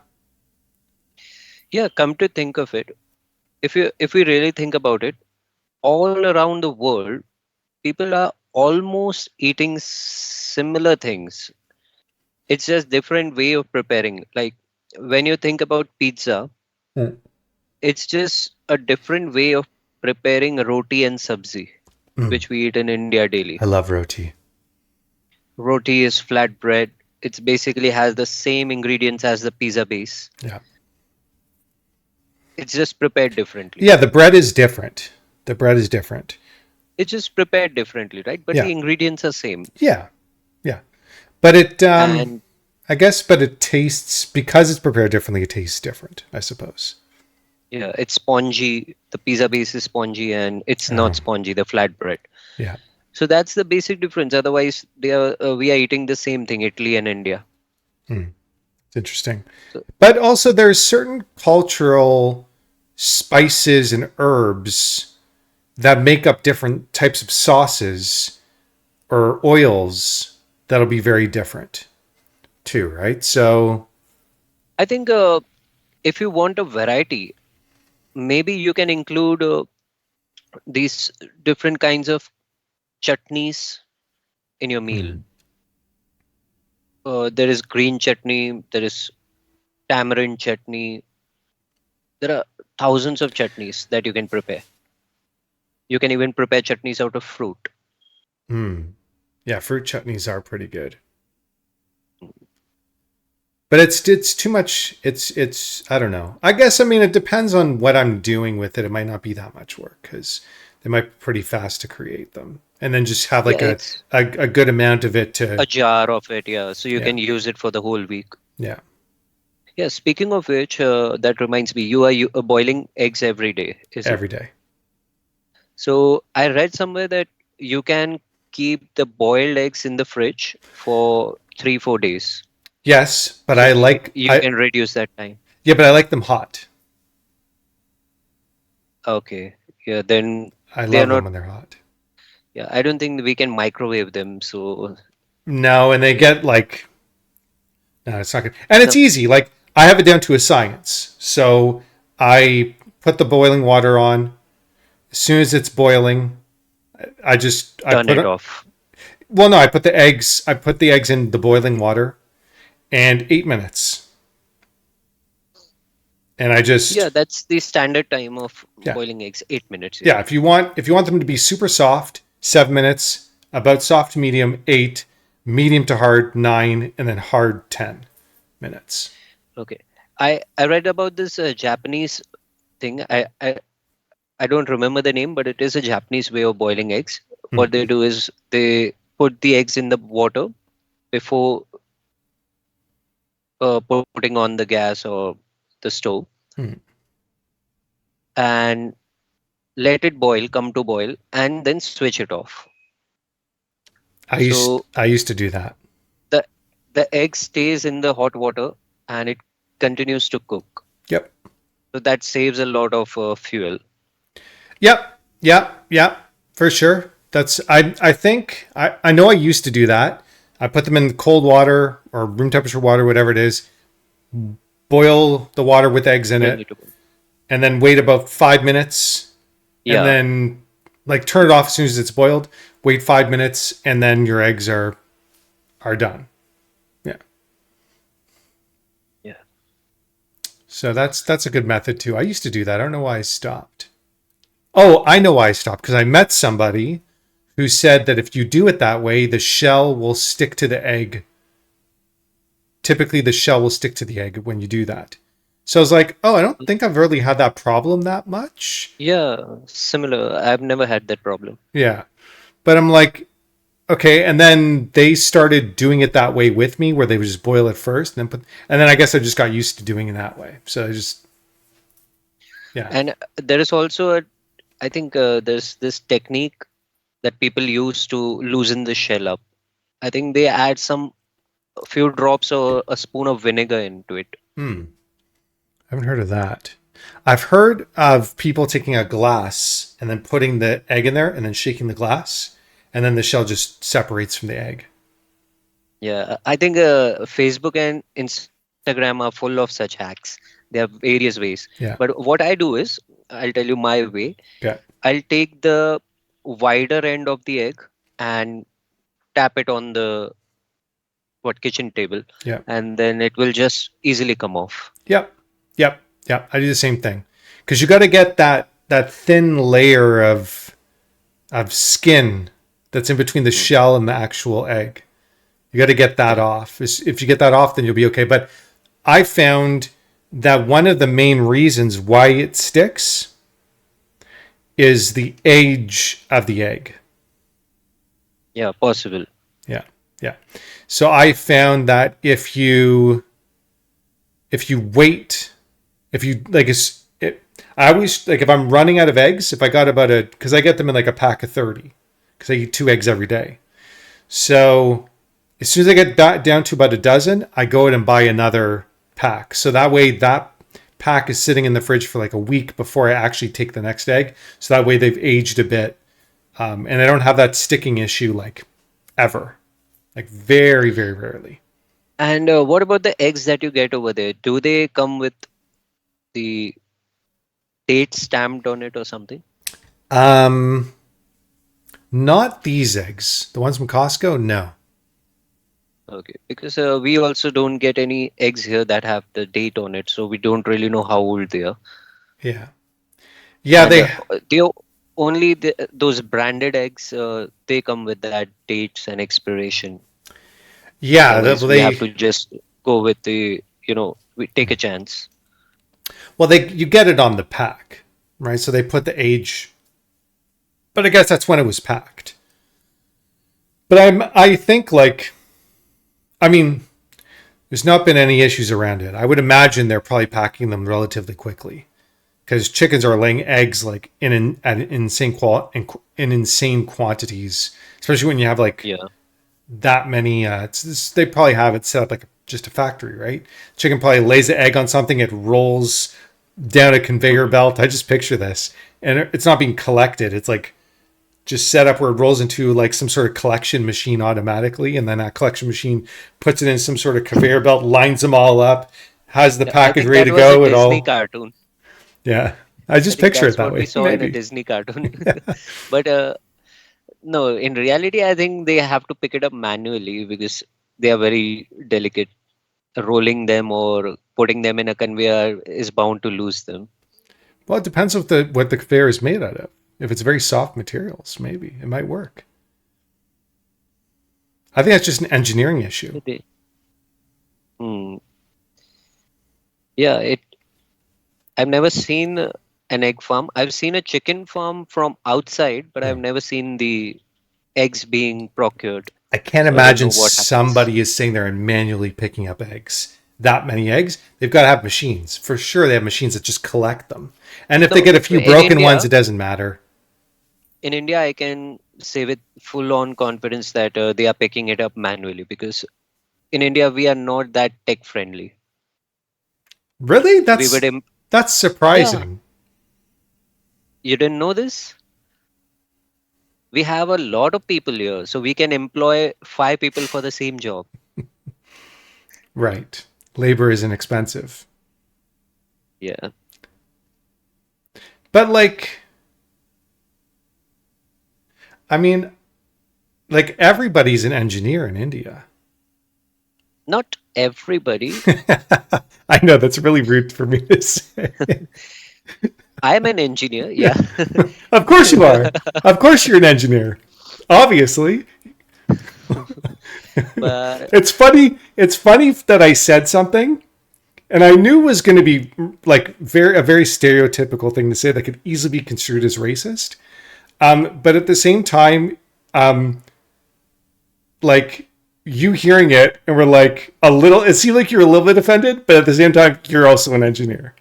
[SPEAKER 2] Yeah, come to think of it, if we really think about it, all around the world, people are almost eating similar things. It's just different way of preparing. Like when you think about pizza,
[SPEAKER 1] Mm.
[SPEAKER 2] it's just a different way of preparing roti and sabzi,
[SPEAKER 1] Mm.
[SPEAKER 2] which we eat in India daily.
[SPEAKER 1] I love roti.
[SPEAKER 2] Roti is flat bread. It's basically has the same ingredients as the pizza base.
[SPEAKER 1] Yeah.
[SPEAKER 2] It's just prepared differently.
[SPEAKER 1] Yeah, the bread is different. The bread is different.
[SPEAKER 2] It's just prepared differently, right? But
[SPEAKER 1] Yeah.
[SPEAKER 2] the ingredients are same.
[SPEAKER 1] Yeah. Yeah. But it
[SPEAKER 2] And
[SPEAKER 1] I guess but it tastes because it's prepared differently, it tastes different, I suppose.
[SPEAKER 2] yeah, it's spongy. The pizza base is spongy and it's not
[SPEAKER 1] Oh,
[SPEAKER 2] spongy, the flatbread.
[SPEAKER 1] yeah.
[SPEAKER 2] So that's the basic difference. Otherwise, we are eating the same thing, Italy and India.
[SPEAKER 1] Hmm. It's interesting.
[SPEAKER 2] So
[SPEAKER 1] But also there's certain cultural spices and herbs that make up different types of sauces or oils that'll be very different too, right? So,
[SPEAKER 2] I think if you want a variety, maybe you can include these different kinds of chutneys in your meal.
[SPEAKER 1] hmm.
[SPEAKER 2] There is green chutney, there is tamarind chutney. There are thousands of chutneys that you can prepare. You can even prepare chutneys out of fruit.
[SPEAKER 1] Hmm. Yeah, fruit chutneys are pretty good. But it's too much. It's I don't know. I guess I mean it depends on what I'm doing with it. It might not be that much work because they might be pretty fast to create them, and then just have
[SPEAKER 2] Yeah,
[SPEAKER 1] like
[SPEAKER 2] it's
[SPEAKER 1] a good amount of it
[SPEAKER 2] a
[SPEAKER 1] to
[SPEAKER 2] jar of it, yeah, so you
[SPEAKER 1] yeah
[SPEAKER 2] can use it for the whole week.
[SPEAKER 1] yeah
[SPEAKER 2] Yeah, speaking of which, that reminds me, you are boiling eggs every day, is it?
[SPEAKER 1] every day.
[SPEAKER 2] So I read somewhere that you can keep the boiled eggs in the fridge for 3 4 days.
[SPEAKER 1] Yes, but
[SPEAKER 2] So
[SPEAKER 1] I like
[SPEAKER 2] you
[SPEAKER 1] I
[SPEAKER 2] can reduce that time.
[SPEAKER 1] yeah, but I like them hot.
[SPEAKER 2] Okay. Yeah, then
[SPEAKER 1] I
[SPEAKER 2] they are
[SPEAKER 1] love them
[SPEAKER 2] not.
[SPEAKER 1] when they're hot.
[SPEAKER 2] Yeah, I don't think we can microwave them. So
[SPEAKER 1] No, and they get like no, it's not good. And it's
[SPEAKER 2] no,
[SPEAKER 1] easy. Like I have it down to a science. So I put the boiling water on. As soon as it's boiling, I
[SPEAKER 2] turn
[SPEAKER 1] put
[SPEAKER 2] it
[SPEAKER 1] it.
[SPEAKER 2] off.
[SPEAKER 1] Well, no, I put the eggs. I put the eggs in the boiling water, and 8 minutes. And I
[SPEAKER 2] Yeah,
[SPEAKER 1] just
[SPEAKER 2] that's the standard time of
[SPEAKER 1] yeah
[SPEAKER 2] boiling eggs, 8 minutes. Yeah.
[SPEAKER 1] yeah. If you want them to be super soft, 7 minutes. About soft to medium, 8. Medium to hard, 9, and then hard 10 minutes.
[SPEAKER 2] Okay. I read about this Japanese thing. I don't remember the name, but it is a Japanese way of boiling eggs. What
[SPEAKER 1] Hmm.
[SPEAKER 2] they do is they put the eggs in the water before putting on the gas or the stove,
[SPEAKER 1] Hmm.
[SPEAKER 2] and let it boil, come to boil, and then switch it off. So
[SPEAKER 1] I used to do that.
[SPEAKER 2] the the egg stays in the hot water and it continues to cook.
[SPEAKER 1] Yep.
[SPEAKER 2] So that saves a lot of fuel.
[SPEAKER 1] Yep. Yep. Yep. For sure. That's I think I know I used to do that. I put them in cold water or room temperature water, whatever it is. Boil the water with eggs in
[SPEAKER 2] Bring
[SPEAKER 1] it,
[SPEAKER 2] it to boil.
[SPEAKER 1] and then wait about 5 minutes, and
[SPEAKER 2] Yeah,
[SPEAKER 1] then like turn it off as soon as it's boiled. Wait 5 minutes, and then your eggs are done. Yeah.
[SPEAKER 2] yeah.
[SPEAKER 1] So that's a good method too. I used to do that. I don't know why I stopped. Oh, I know why I stopped because I met somebody who said that if you do it that way, the shell will stick to the egg. Typically, the shell will stick to the egg when you do that. So I was like, oh, I don't think I've really had that problem that much.
[SPEAKER 2] Yeah, similar. I've never had that problem.
[SPEAKER 1] Yeah. But I'm like, okay. And then they started doing it that way with me where they would just boil it first and then and then I guess I just got used to doing it that way. So I just, yeah.
[SPEAKER 2] And there is also I think there's this technique that people use to loosen the shell up. I think they add some a few drops or a spoon of vinegar into it.
[SPEAKER 1] Hmm. I haven't heard of that. I've heard of people taking a glass and then putting the egg in there and then shaking the glass, and then the shell just separates from the egg.
[SPEAKER 2] Yeah, I think Facebook and Instagram are full of such hacks. They have various ways.
[SPEAKER 1] Yeah.
[SPEAKER 2] But what I do is, I'll tell you my way.
[SPEAKER 1] Yeah.
[SPEAKER 2] I'll take the wider end of the egg and tap it on the kitchen table,
[SPEAKER 1] Yeah.
[SPEAKER 2] and then it will just easily come off.
[SPEAKER 1] Yep. Yep. Yep. I do the same thing because you got to get that thin layer of skin that's in between the
[SPEAKER 2] Mm.
[SPEAKER 1] shell and the actual egg. You got to get that
[SPEAKER 2] Yeah.
[SPEAKER 1] off. If you get that off, then you'll be okay. But I found that one of the main reasons why it sticks is the age of the egg.
[SPEAKER 2] Yeah, possible.
[SPEAKER 1] Yeah. Yeah. So I found that if you wait, if you like I always like if I'm running out of eggs, if I got about a because I get them in like a pack of 30 because I eat 2 eggs every day. So as soon as I get down to about a dozen, I go in and buy another pack. So that way that pack is sitting in the fridge for like a week before I actually take the next egg. So that way they've aged a bit, and I don't have that sticking issue like ever, like very very rarely.
[SPEAKER 2] And what about the eggs that you get over there? Do they come with the date stamped on it or something?
[SPEAKER 1] Um, Not these eggs. The ones from Costco, no.
[SPEAKER 2] Okay, because we also don't get any eggs here that have the date on it, so we don't really know how old they are.
[SPEAKER 1] Yeah. Yeah,
[SPEAKER 2] And
[SPEAKER 1] they
[SPEAKER 2] only those branded eggs, they come with that dates and expiration.
[SPEAKER 1] yeah,
[SPEAKER 2] Otherwise, we have
[SPEAKER 1] they
[SPEAKER 2] to just. go with the, we take a chance.
[SPEAKER 1] Well, they you get it on the pack, right? So they put the age, but I guess that's when it was packed. But I think like I mean, there's not been any issues around it. I would imagine they're probably packing them relatively quickly because chickens are laying eggs like at in insane quantities, especially when you have like
[SPEAKER 2] Yeah.
[SPEAKER 1] that many. They probably have it set up like just a factory, right? Chicken probably lays the egg on something, it rolls down a conveyor
[SPEAKER 2] Mhm.
[SPEAKER 1] belt. I just picture this, and it's not being collected. It's like just set up where it rolls into like some sort of collection machine automatically, and then that collection machine puts it in some sort of conveyor belt, lines them all up, has the
[SPEAKER 2] Yeah, I
[SPEAKER 1] package
[SPEAKER 2] think
[SPEAKER 1] ready
[SPEAKER 2] that
[SPEAKER 1] to
[SPEAKER 2] was a
[SPEAKER 1] go. It
[SPEAKER 2] Disney
[SPEAKER 1] all,
[SPEAKER 2] cartoon.
[SPEAKER 1] yeah. I
[SPEAKER 2] I
[SPEAKER 1] just
[SPEAKER 2] think
[SPEAKER 1] picture it
[SPEAKER 2] that's
[SPEAKER 1] that
[SPEAKER 2] what we
[SPEAKER 1] way.
[SPEAKER 2] saw in a
[SPEAKER 1] Maybe.
[SPEAKER 2] Disney cartoon. But no, in reality, I think they have to pick it up manually because they are very delicate. Rolling them or putting them in a conveyor is bound to lose them.
[SPEAKER 1] Well, it depends what the conveyor is made out of. If it's very soft materials, maybe it might work. I think that's just an engineering issue.
[SPEAKER 2] They- Hmm. Yeah, I've never seen an egg farm. I've seen a chicken farm from outside, but I've
[SPEAKER 1] Yeah.
[SPEAKER 2] never seen the eggs being procured.
[SPEAKER 1] I can't
[SPEAKER 2] So I don't
[SPEAKER 1] imagine
[SPEAKER 2] know what happens.
[SPEAKER 1] somebody is sitting there and manually picking up eggs. That many eggs, they've got to have machines. For sure, they have machines that just collect them. And if they
[SPEAKER 2] No,
[SPEAKER 1] get a few broken ones, it doesn't matter.
[SPEAKER 2] In India, I can say with full on confidence that they are picking it up manually because in India we are not that tech friendly.
[SPEAKER 1] Really?
[SPEAKER 2] We would,
[SPEAKER 1] That's
[SPEAKER 2] yeah,
[SPEAKER 1] surprising.
[SPEAKER 2] you didn't know this? We have a lot of people here, so we can employ 5 people for the same job.
[SPEAKER 1] Right. Labor isn't expensive.
[SPEAKER 2] Yeah,
[SPEAKER 1] But like, I mean, like everybody's an engineer in India.
[SPEAKER 2] not everybody.
[SPEAKER 1] I know that's really rude for me to say.
[SPEAKER 2] I'm an engineer,
[SPEAKER 1] Yeah.
[SPEAKER 2] yeah.
[SPEAKER 1] Of course you are. Of course you're an engineer. Obviously.
[SPEAKER 2] But
[SPEAKER 1] It's funny that I said something and I knew it was going to be like a very stereotypical thing to say that could easily be construed as racist. But at the same time, um, like you hearing it and we're like a little, it seemed like you're a little bit offended, but at the same time, you're also an engineer.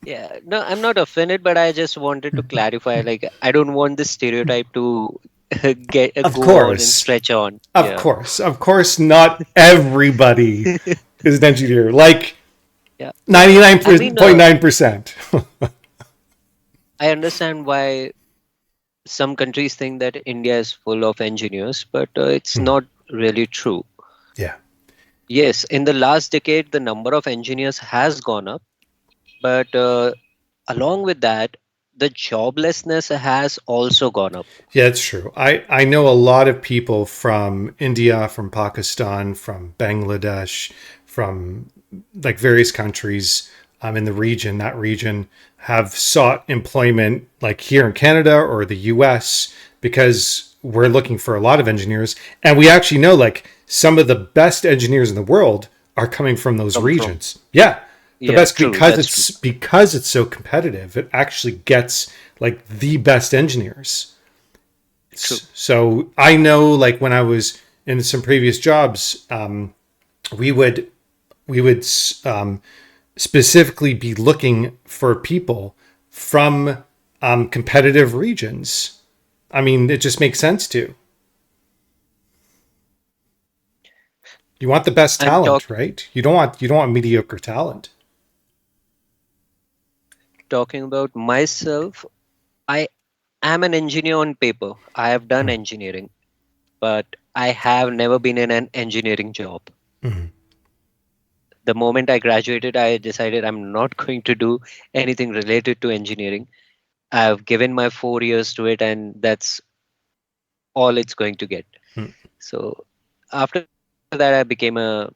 [SPEAKER 2] yeah, no, I'm not offended, but I just wanted to clarify. Like, I don't want this stereotype to get
[SPEAKER 1] Of
[SPEAKER 2] go on and
[SPEAKER 1] course.
[SPEAKER 2] stretch on.
[SPEAKER 1] Of
[SPEAKER 2] Yeah,
[SPEAKER 1] course. Of course, not everybody is an engineer. Like
[SPEAKER 2] yeah. I mean,
[SPEAKER 1] 99.9%.
[SPEAKER 2] I understand why some countries think that India is full of engineers, but it's not really true.
[SPEAKER 1] Yeah.
[SPEAKER 2] Yes, in the last decade, the number of engineers has gone up, but along with that, the joblessness has also gone up.
[SPEAKER 1] Yeah, it's true. I know a lot of people from India, from Pakistan, from Bangladesh, from like various countries in the region, that region, have sought employment like here in Canada or the US because we're looking for a lot of engineers. And we actually know like some of the best engineers in the world are coming from those
[SPEAKER 2] Come from.
[SPEAKER 1] regions. Yeah. The
[SPEAKER 2] Yeah,
[SPEAKER 1] best
[SPEAKER 2] true.
[SPEAKER 1] because
[SPEAKER 2] That's true.
[SPEAKER 1] it's so competitive, it actually gets like the best engineers.
[SPEAKER 2] True.
[SPEAKER 1] So I know, like when I was in some previous jobs, we would we would specifically be looking for people from competitive regions. I mean, it just makes sense to. You want the best
[SPEAKER 2] I'm
[SPEAKER 1] talent, right? You don't want mediocre talent.
[SPEAKER 2] talking about myself. I am an engineer on paper. I have done engineering, but I have never been in an engineering job.
[SPEAKER 1] Mhm.
[SPEAKER 2] The moment I graduated, I decided I'm not going to do anything related to engineering. I've given my 4 years to it, and that's all it's going to get. So after that, I became an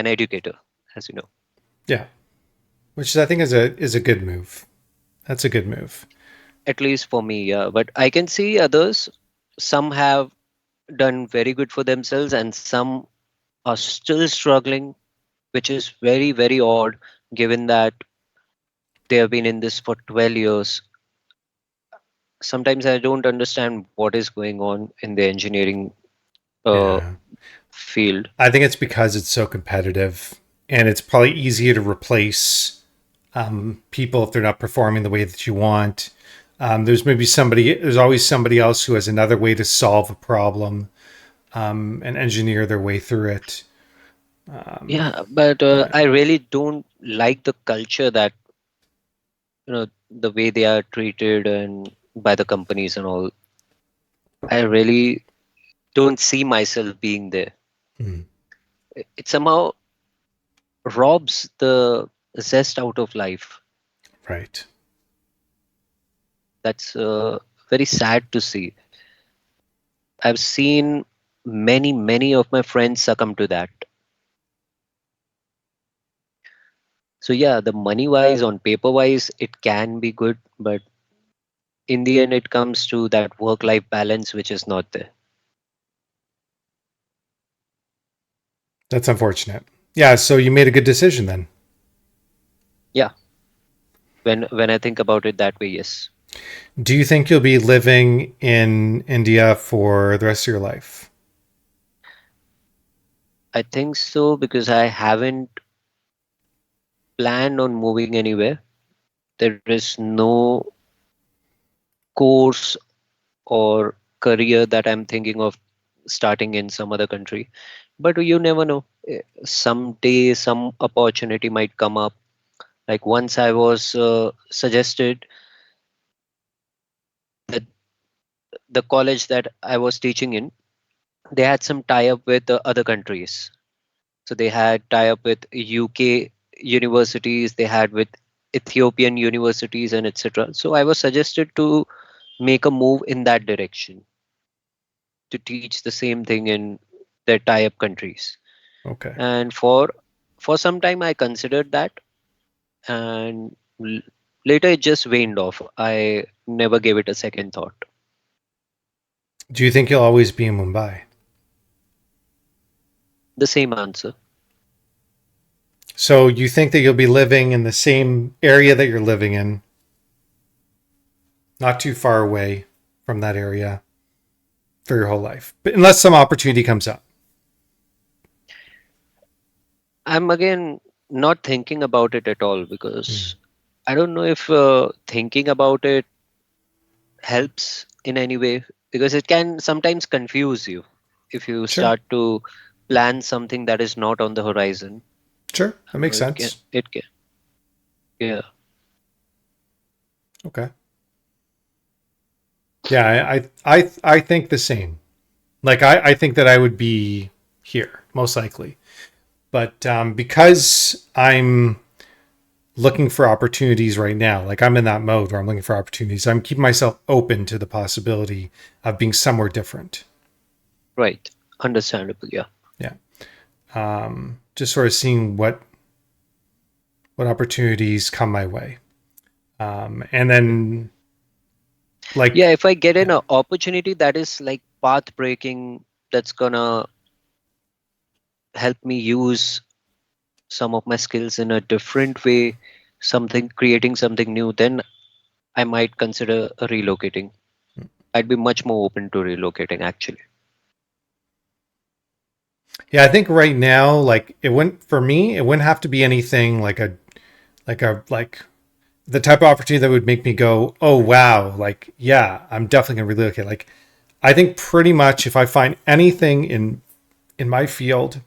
[SPEAKER 2] educator, as you know.
[SPEAKER 1] Yeah, which I think is a good move. That's a good move.
[SPEAKER 2] At least for me, yeah. But I can see others. Some have done very good for themselves, and some are still struggling, which is very, very odd given that they have been in this for 12 years. Sometimes I don't understand what is going on in the engineering uh,
[SPEAKER 1] Yeah.
[SPEAKER 2] field.
[SPEAKER 1] I think it's because it's so competitive and it's probably easier to replace people if they're not performing the way that you want. There's always somebody else who has another way to solve a problem and engineer their way through it.
[SPEAKER 2] Yeah, but
[SPEAKER 1] But
[SPEAKER 2] I really don't like the culture that, the way they are treated and by the companies and all. I really don't see myself being there.
[SPEAKER 1] mm,
[SPEAKER 2] It somehow robs the zest out of life.
[SPEAKER 1] right.
[SPEAKER 2] That's very sad to see. I've seen many, many of my friends succumb to that. So yeah, the money wise, on paper wise, it can be good, but in the end, it comes to that work life balance, which is not there.
[SPEAKER 1] That's unfortunate. Yeah, so you made a good decision then.
[SPEAKER 2] Yeah, when I think about it that way, yes,
[SPEAKER 1] Do you think you'll be living in India for the rest of your life?
[SPEAKER 2] I think so because I haven't planned on moving anywhere. There is no course or career that I'm thinking of starting in some other country. But you never know. Someday, some opportunity might come up. Like once I was suggested that the college that I was teaching in, they had some tie up with the other countries. So they had tie up with UK universities, they had with Ethiopian universities and etc. So I was suggested to make a move in that direction to teach the same thing in their tie up countries.
[SPEAKER 1] Okay.
[SPEAKER 2] And for some time I considered that, and later it just waned off. I never gave it a second thought.
[SPEAKER 1] Do you think you'll always be in Mumbai?
[SPEAKER 2] The same answer.
[SPEAKER 1] So you think that you'll be living in the same area that you're living in, not too far away from that area for your whole life, but unless some opportunity comes up.
[SPEAKER 2] I'm again not thinking about it at all
[SPEAKER 1] Mm,
[SPEAKER 2] because I don't know if thinking about it helps in any way, because it can sometimes confuse you if you
[SPEAKER 1] sure.
[SPEAKER 2] start to plan something that is not on the horizon.
[SPEAKER 1] Sure. That makes
[SPEAKER 2] It can,
[SPEAKER 1] sense.
[SPEAKER 2] it can, yeah.
[SPEAKER 1] Okay. Yeah, I think the same. Like I think that I would be here most likely, but because I'm looking for opportunities right now, like I'm in that mode where I'm looking for opportunities, I'm keeping myself open to the possibility of being somewhere different.
[SPEAKER 2] Right. Understandable. Yeah.
[SPEAKER 1] Yeah. Just sort of seeing what opportunities come my way, and then
[SPEAKER 2] Yeah.
[SPEAKER 1] like
[SPEAKER 2] If I get an
[SPEAKER 1] yeah,
[SPEAKER 2] opportunity that is like path breaking, that's gonna help me use some of my skills in a different way, something creating something new, then I might consider relocating. I'd be much more open to relocating actually.
[SPEAKER 1] yeah, I think right now, like it wouldn't for me, it wouldn't have to be anything like the type of opportunity that would make me go, oh wow, like yeah, I'm definitely gonna relocate. Like I think pretty much if I find anything in my field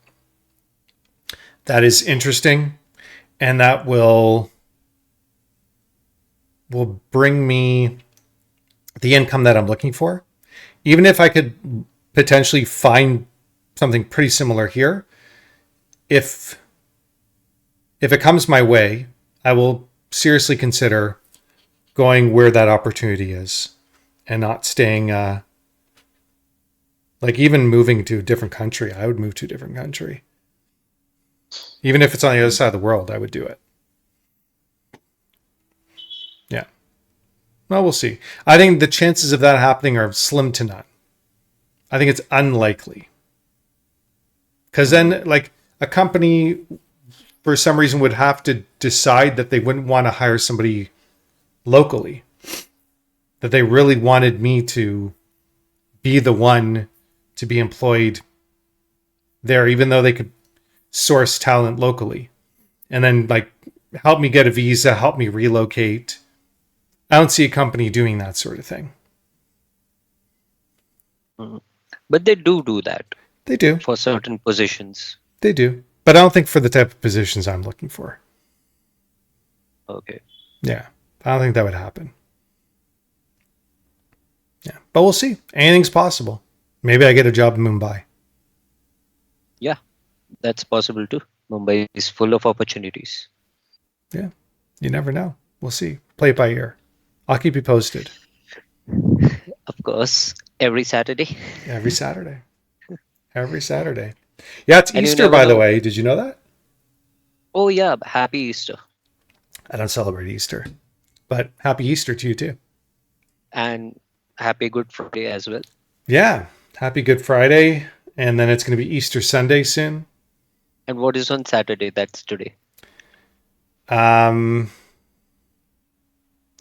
[SPEAKER 1] that is interesting and that will bring me the income that I'm looking for, even if I could potentially find something pretty similar here, if if it comes my way, I will seriously consider going where that opportunity is and not staying like even moving to a different country. I would move to a different country. Even if it's on the other side of the world, I would do it. Yeah. Well, we'll see. I think the chances of that happening are slim to none. I think it's unlikely. Because
[SPEAKER 2] Mm,
[SPEAKER 1] then, like, a company for some reason would have to decide that they wouldn't want to hire somebody locally, that they really wanted me to be the one to be employed there, even though they could source talent locally. And then, like, help me get a visa, help me relocate. I don't see a company doing that sort of thing.
[SPEAKER 2] mm. But they do that
[SPEAKER 1] They do.
[SPEAKER 2] for certain positions.
[SPEAKER 1] They do. But I don't think for the type of positions I'm looking for.
[SPEAKER 2] Okay.
[SPEAKER 1] Yeah. I don't think that would happen. Yeah. But we'll see. Anything's possible. Maybe I get a job in Mumbai.
[SPEAKER 2] Yeah, that's possible too. Mumbai is full of opportunities.
[SPEAKER 1] Yeah. You never know. We'll see. Play it by ear. I'll keep you posted
[SPEAKER 2] Of course, every Saturday.
[SPEAKER 1] every Saturday. Every Saturday. Yeah, it's
[SPEAKER 2] And you
[SPEAKER 1] Easter,
[SPEAKER 2] never
[SPEAKER 1] by the
[SPEAKER 2] know.
[SPEAKER 1] way. Did you know that?
[SPEAKER 2] Oh, yeah, happy Easter.
[SPEAKER 1] I don't celebrate Easter, but happy Easter to you too.
[SPEAKER 2] And happy Good Friday as well.
[SPEAKER 1] Yeah. Happy Good Friday. And then it's going to be Easter Sunday soon.
[SPEAKER 2] And what is on Saturday? That's today.
[SPEAKER 1] Um,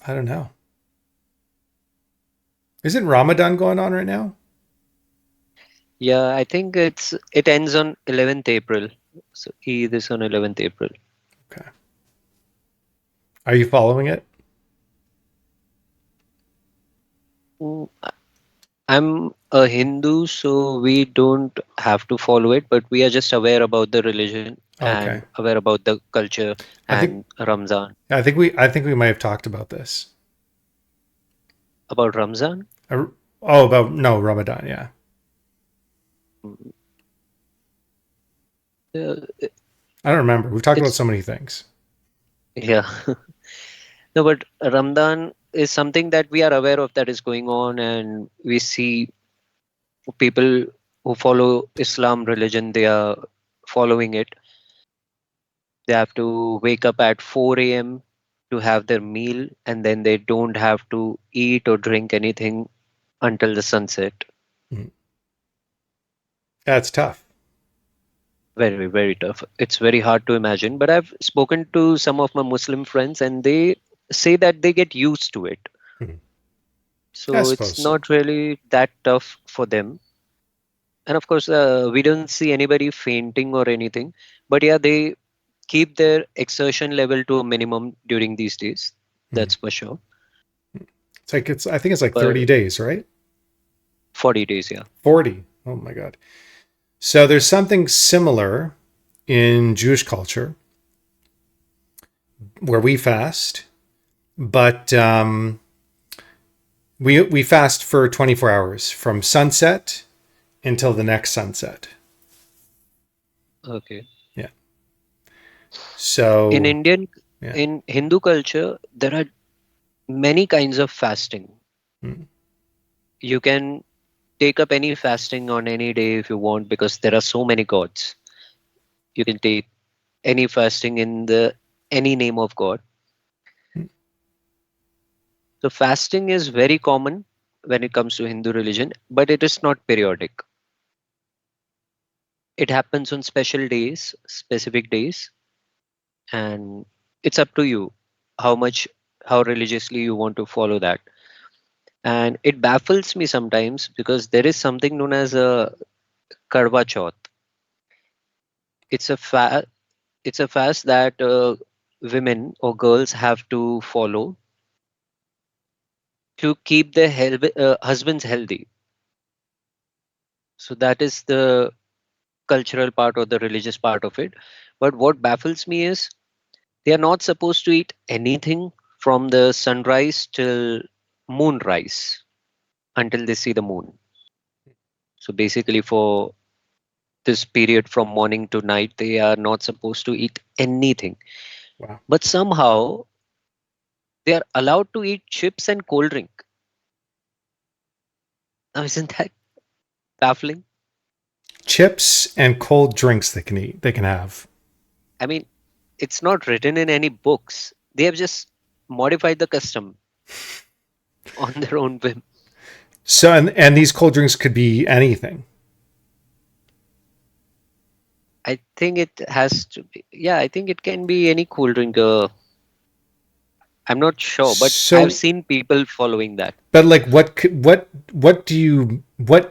[SPEAKER 1] I don't know. Isn't Ramadan going on right now?
[SPEAKER 2] Yeah, I think it ends on 11th April. So Eid is on 11th April.
[SPEAKER 1] Okay. Are you following it?
[SPEAKER 2] Mm, I'm a Hindu, so we don't have to follow it, but we are just aware about the religion
[SPEAKER 1] Okay.
[SPEAKER 2] and aware about the culture
[SPEAKER 1] I think
[SPEAKER 2] and Ramzan.
[SPEAKER 1] I think we might have talked about this.
[SPEAKER 2] About Ramzan?
[SPEAKER 1] Uh, Oh, about no Ramadan. Yeah.
[SPEAKER 2] Mm, uh,
[SPEAKER 1] I don't remember. We've talked about
[SPEAKER 2] it's
[SPEAKER 1] so many things.
[SPEAKER 2] yeah. No, but Ramadan is something that we are aware of that is going on, and we see people who follow Islam religion, they are following it. They have to wake up at 4 a.m. to have their meal, and then they don't have to eat or drink anything until the sunset.
[SPEAKER 1] Mhm. Yeah, it's tough.
[SPEAKER 2] Very, very tough. It's very hard to imagine. But I've spoken to some of my Muslim friends, and they say that they get used to it.
[SPEAKER 1] Mhm. I
[SPEAKER 2] So it's
[SPEAKER 1] suppose so.
[SPEAKER 2] not really that tough for them. And of course, we don't see anybody fainting or anything. But yeah, they keep their exertion level to a minimum during these days.
[SPEAKER 1] Mhm.
[SPEAKER 2] That's for sure.
[SPEAKER 1] It's I think it's like
[SPEAKER 2] But
[SPEAKER 1] 30 days, right?
[SPEAKER 2] 40 days, yeah.
[SPEAKER 1] 40. Oh my god. So there's something similar in Jewish culture where we fast, but we fast for 24 hours from sunset until the next sunset.
[SPEAKER 2] Okay.
[SPEAKER 1] Yeah.
[SPEAKER 2] In
[SPEAKER 1] So,
[SPEAKER 2] Indian,
[SPEAKER 1] yeah.
[SPEAKER 2] in Hindu culture, there are many kinds of fasting.
[SPEAKER 1] Mm.
[SPEAKER 2] You can take up any fasting on any day if you want because there are so many gods. You can take any fasting in the any name of God. So fasting is very common when it comes to Hindu religion, but it is not periodic. It happens on special days, specific days, and it's up to you how much, how religiously you want to follow that. And it baffles me sometimes because there is something known as a Karwa Chauth. It's a it's a fast that women or girls have to follow to keep their husbands healthy. So that is the cultural part or the religious part of it. But what baffles me is they are not supposed to eat anything from the sunrise till moonrise until they see the moon. So basically, for this period from morning to night, they are not supposed to eat anything.
[SPEAKER 1] Wow.
[SPEAKER 2] But somehow they are allowed to eat chips and cold drink. Now, isn't that baffling?
[SPEAKER 1] Chips and cold drinks they can eat, they can have.
[SPEAKER 2] I mean, it's not written in any books. They have just modified the custom on their own whim.
[SPEAKER 1] So and these cold drinks could be anything.
[SPEAKER 2] I think it has to be. Yeah, I think it can be any cool drink. I'm not sure, but I've
[SPEAKER 1] So,
[SPEAKER 2] seen people following that.
[SPEAKER 1] but like, what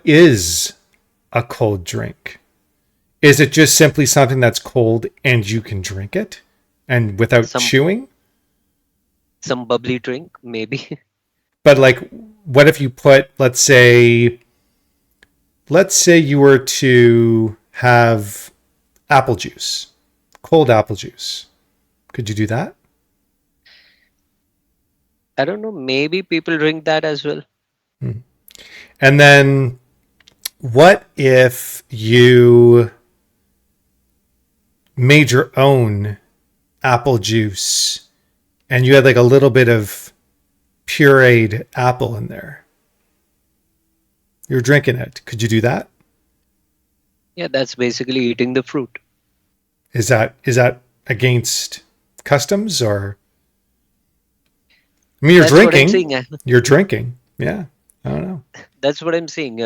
[SPEAKER 1] is a cold drink? Is it just simply something that's cold and you can drink it and without
[SPEAKER 2] Some
[SPEAKER 1] chewing?
[SPEAKER 2] some bubbly drink, maybe.
[SPEAKER 1] But like, what if you put, let's say you were to have apple juice, cold apple juice. Could you do that?
[SPEAKER 2] I don't know. Maybe people drink that as well.
[SPEAKER 1] Hmm. And then what if you made your own apple juice and you had like a little bit of pureed apple in there? You're drinking it. Could you do that?
[SPEAKER 2] Yeah, that's basically eating the fruit.
[SPEAKER 1] Is that against customs or I mean you're
[SPEAKER 2] That's what I'm
[SPEAKER 1] drinking.
[SPEAKER 2] saying.
[SPEAKER 1] You're drinking. Yeah. I don't know.
[SPEAKER 2] That's what I'm saying.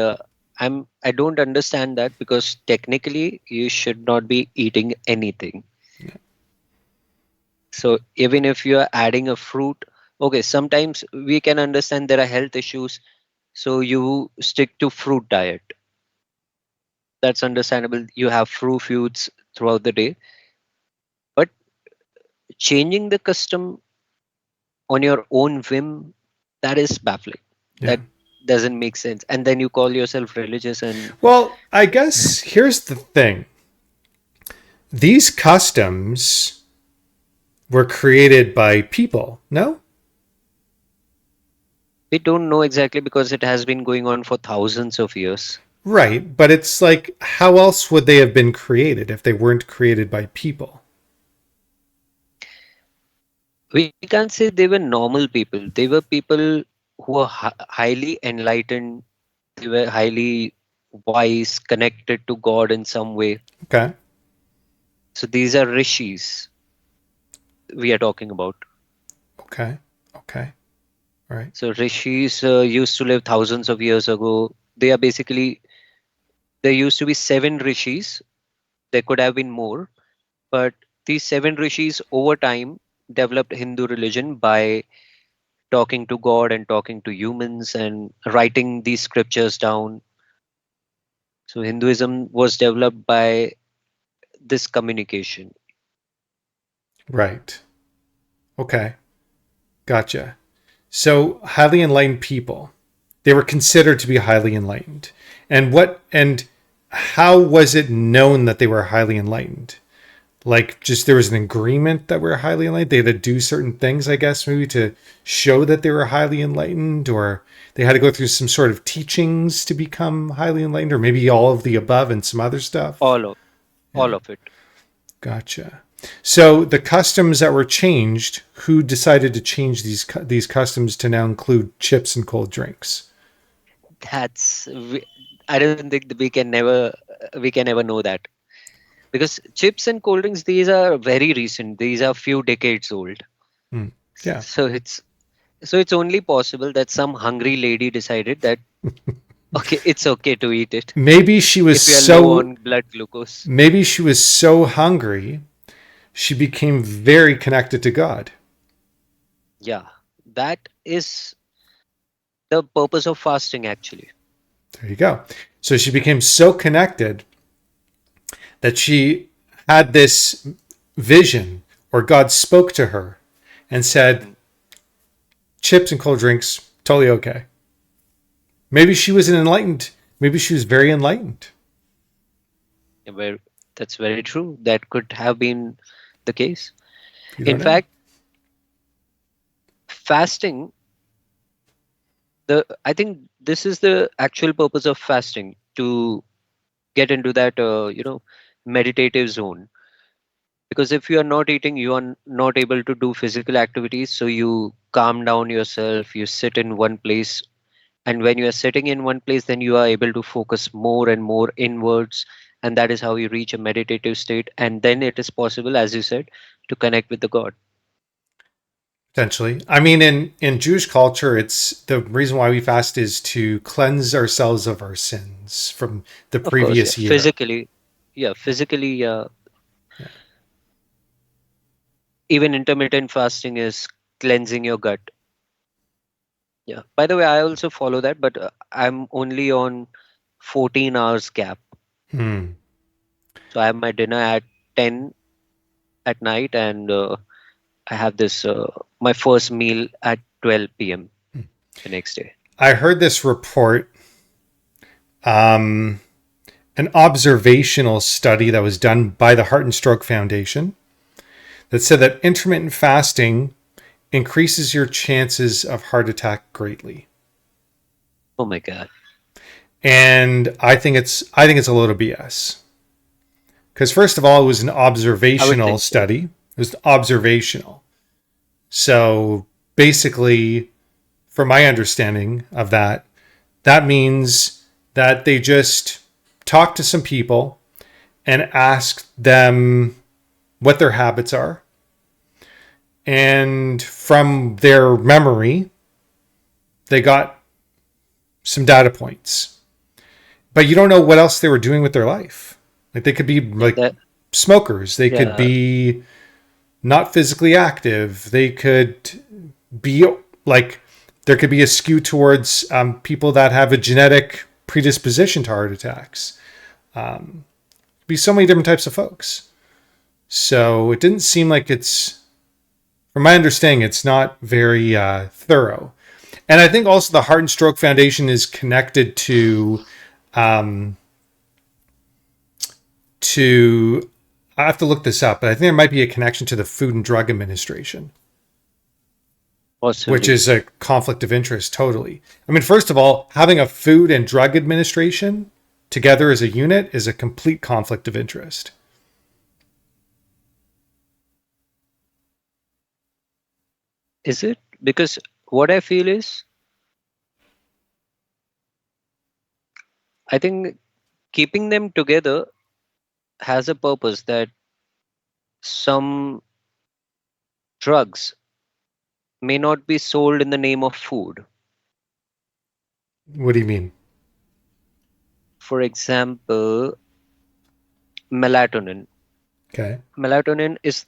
[SPEAKER 2] I don't understand that because technically you should not be eating anything. So even if you are adding a fruit, okay, sometimes we can understand there are health issues, so you stick to fruit diet. That's understandable. You have fruit foods throughout the day, but changing the custom on your own whim, that is baffling.
[SPEAKER 1] Yeah.
[SPEAKER 2] That doesn't make sense. And then you call yourself religious and
[SPEAKER 1] Well, I guess here's the thing. These customs were created by people, no?
[SPEAKER 2] we don't know exactly because it has been going on for thousands of years.
[SPEAKER 1] Right, but it's like how else would they have been created if they weren't created by people?
[SPEAKER 2] We can't say they were normal people. They were people who were highly enlightened. They were highly wise, connected to God in some way.
[SPEAKER 1] Okay.
[SPEAKER 2] So these are rishis we are talking about.
[SPEAKER 1] Okay. Okay. All right.
[SPEAKER 2] So rishis used to live thousands of years ago. They are basically, there used to be seven rishis. There could have been more, but these seven rishis over time developed Hindu religion by talking to God and talking to humans and writing these scriptures down. So Hinduism was developed by this communication.
[SPEAKER 1] Right. Okay. Gotcha. So highly enlightened people, they were considered to be highly enlightened. And how was it known that they were highly enlightened? Like just there was an agreement that we're highly enlightened. They had to do certain things, I guess, maybe to show that they were highly enlightened, or they had to go through some sort of teachings to become highly enlightened, or maybe all of the above and some other stuff.
[SPEAKER 2] All of
[SPEAKER 1] Yeah,
[SPEAKER 2] all of it.
[SPEAKER 1] gotcha. So the customs that were changed, who decided to change these customs to now include chips and cold drinks?
[SPEAKER 2] That's I don't think that we can never know that because chips and cold drinks these are very recent. These are few decades old.
[SPEAKER 1] Hmm. Yeah,
[SPEAKER 2] So it's only possible that some hungry lady decided that okay, it's okay to eat it
[SPEAKER 1] maybe she was
[SPEAKER 2] if you are low
[SPEAKER 1] so
[SPEAKER 2] on blood glucose.
[SPEAKER 1] maybe she was so hungry she became very connected to God.
[SPEAKER 2] Yeah, that is the purpose of fasting actually.
[SPEAKER 1] There you go. So she became so connected that she had this vision, or God spoke to her and said,
[SPEAKER 2] Mhm.
[SPEAKER 1] chips and cold drinks, totally okay. Maybe she was an enlightened, maybe she was very enlightened.
[SPEAKER 2] Where that's very true. That could have been the case.
[SPEAKER 1] You don't
[SPEAKER 2] In
[SPEAKER 1] know.
[SPEAKER 2] fact, fasting, the I think this is the actual purpose of fasting to get into that meditative zone. Because if you are not eating, you are not able to do physical activities. So you calm down yourself. You sit in one place, and when you are sitting in one place, then you are able to focus more and more inwards, and that is how you reach a meditative state. And then it is possible, as you said, to connect with the God.
[SPEAKER 1] Potentially. I mean, in Jewish culture, it's the reason why we fast is to cleanse ourselves of our sins from the
[SPEAKER 2] Of course, yeah.
[SPEAKER 1] previous year.
[SPEAKER 2] Physically, yeah, physically,
[SPEAKER 1] Yeah.
[SPEAKER 2] even intermittent fasting is cleansing your gut. Yeah. By the way, I also follow that, but I'm only on 14 hours gap.
[SPEAKER 1] Hmm.
[SPEAKER 2] So I have my dinner at 10 at night, and I have this my first meal at 12 p.m. the next day.
[SPEAKER 1] I heard this report, um, an observational study that was done by the Heart and Stroke Foundation that said that intermittent fasting increases your chances of heart attack greatly.
[SPEAKER 2] Oh my God.
[SPEAKER 1] And I think it's a load of BS. Because first of all, it was an
[SPEAKER 2] I would
[SPEAKER 1] observational
[SPEAKER 2] think so.
[SPEAKER 1] study. It was observational. So basically, from my understanding of that, that means that they just talked to some people and asked them what their habits are. And from their memory, they got some data points. But you don't know what else they were doing with their life. Like they could be like
[SPEAKER 2] That
[SPEAKER 1] smokers, they could
[SPEAKER 2] yeah,
[SPEAKER 1] be not physically active, they could be like, there could be a skew towards people that have a genetic predisposition to heart attacks. Be so many different types of folks. So it didn't seem like it's, from my understanding, it's not very thorough. And I think also the Heart and Stroke Foundation is connected um, to I have to look this up, but I think there might be a connection to the Food and Drug Administration, which
[SPEAKER 2] possibly.
[SPEAKER 1] is a conflict of interest totally. I mean, first of all, having a Food and Drug Administration together as a unit is a complete conflict of interest.
[SPEAKER 2] Is it? Because what I feel is, I think keeping them together has a purpose that some drugs may not be sold in the name of food.
[SPEAKER 1] What do you mean?
[SPEAKER 2] For example, melatonin.
[SPEAKER 1] Okay.
[SPEAKER 2] Melatonin is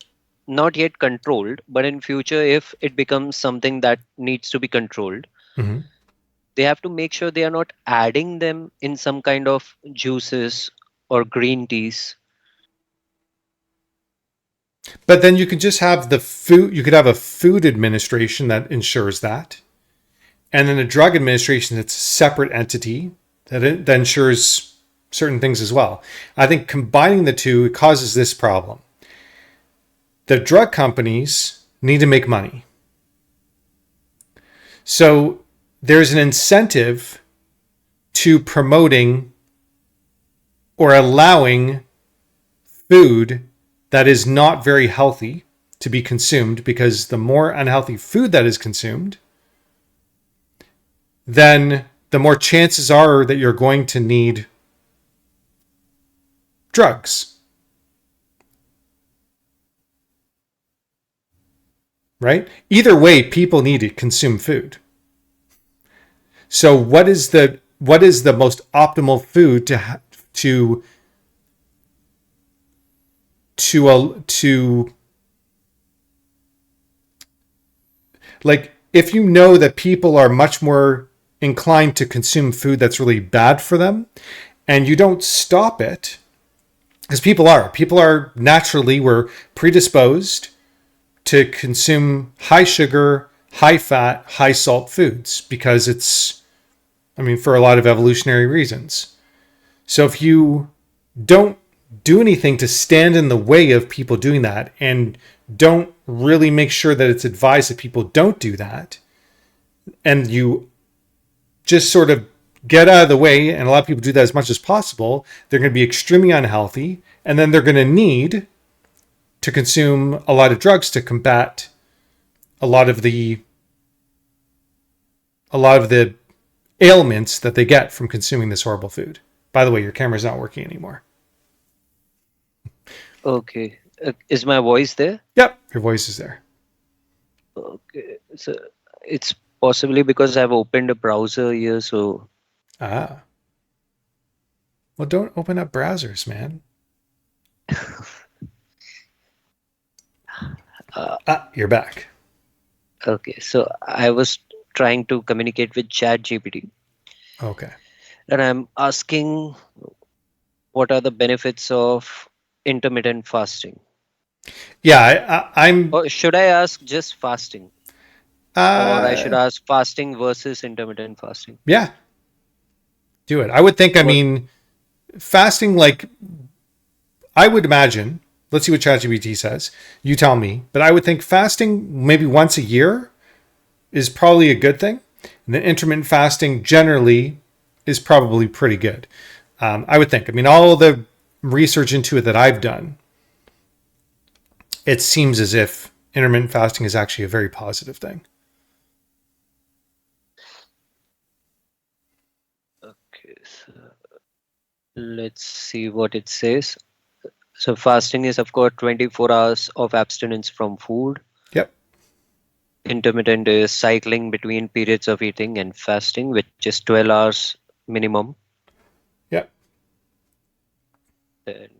[SPEAKER 2] not yet controlled, but in future, if it becomes something that needs to be controlled,
[SPEAKER 1] Mm-hmm.
[SPEAKER 2] they have to make sure they are not adding them in some kind of juices or green teas.
[SPEAKER 1] But then you could just have the food, you could have a food administration that ensures that. And then a drug administration that's a separate entity that ensures certain things as well. I think combining the two causes this problem. The drug companies need to make money. So there's an incentive to promoting or allowing food that is not very healthy to be consumed, because the more unhealthy food that is consumed, then the more chances are that you're going to need drugs, right? Either way, people need to consume food. So what is the most optimal food to to like, if you know that people are much more inclined to consume food that's really bad for them and you don't stop it, because people are naturally, we're predisposed to consume high sugar, high fat, high salt foods because it's, I mean, for a lot of evolutionary reasons. So if you don't do anything to stand in the way of people doing that and don't really make sure that it's advised that people don't do that, and you just sort of get out of the way and a lot of people do that as much as possible, they're going to be extremely unhealthy, and then they're going to need to consume a lot of drugs to combat a lot of the a lot of the ailments that they get from consuming this horrible food. By the way, your camera's not working anymore.
[SPEAKER 2] Okay. Is my voice there?
[SPEAKER 1] Yep, your voice is there.
[SPEAKER 2] Okay. So it's possibly because I've opened a browser here, so
[SPEAKER 1] Ah, well, don't open up browsers, man.
[SPEAKER 2] Uh,
[SPEAKER 1] You're back.
[SPEAKER 2] okay, so I was trying to communicate with Chat GPT,
[SPEAKER 1] Okay.
[SPEAKER 2] and I'm asking what are the benefits of intermittent fasting?
[SPEAKER 1] Yeah, I'm.
[SPEAKER 2] Or should I ask just fasting? Or I should
[SPEAKER 1] Uh,
[SPEAKER 2] ask fasting versus intermittent fasting?
[SPEAKER 1] yeah, do it. I would think. I
[SPEAKER 2] What?
[SPEAKER 1] mean, fasting. Like, I would imagine. Let's see what ChatGPT says. You tell me. But I would think fasting maybe once a year is probably a good thing. And then intermittent fasting generally is probably pretty good. I would think. I mean, all the research into it that I've done, it seems as if intermittent fasting is actually a very positive thing.
[SPEAKER 2] Okay, so let's see what it says. So fasting is of course 24 hours of abstinence from food.
[SPEAKER 1] Yep.
[SPEAKER 2] Intermittent is cycling between periods of eating and fasting, which is 12 hours minimum.
[SPEAKER 1] Yep.
[SPEAKER 2] And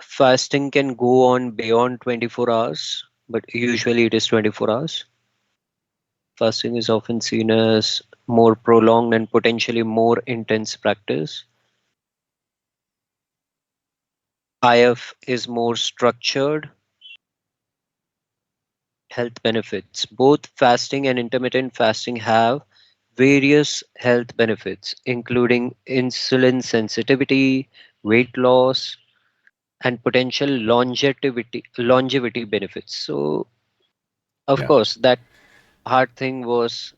[SPEAKER 2] fasting can go on beyond 24 hours, but usually it is 24 hours. Fasting is often seen as more prolonged and potentially more intense practice. IF is more structured. Health benefits. Both fasting and intermittent fasting have various health benefits, including insulin sensitivity, weight loss, and potential longevity benefits. So, of
[SPEAKER 1] Yeah.
[SPEAKER 2] course, that hard thing was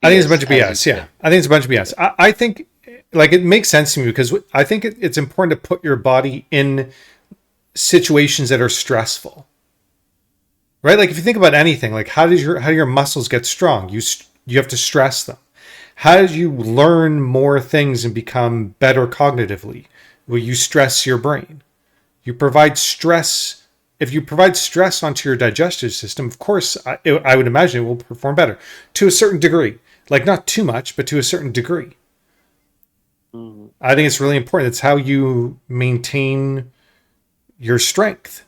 [SPEAKER 1] I think it's a
[SPEAKER 2] BS,
[SPEAKER 1] bunch of
[SPEAKER 2] as you
[SPEAKER 1] BS.
[SPEAKER 2] said.
[SPEAKER 1] Yeah. I think it's a bunch of
[SPEAKER 2] Yeah.
[SPEAKER 1] BS. I think like it makes sense to me because I think it's important to put your body in situations that are stressful, right? Like if you think about anything, like how do your muscles get strong? You have to stress them. How do you learn more things and become better cognitively? Well, you stress your brain. You provide stress. If you provide stress onto your digestive system, of course, I would imagine it will perform better to a certain degree. Like not too much, but to a certain degree.
[SPEAKER 2] Mhm.
[SPEAKER 1] I think it's really important. It's how you maintain your strength.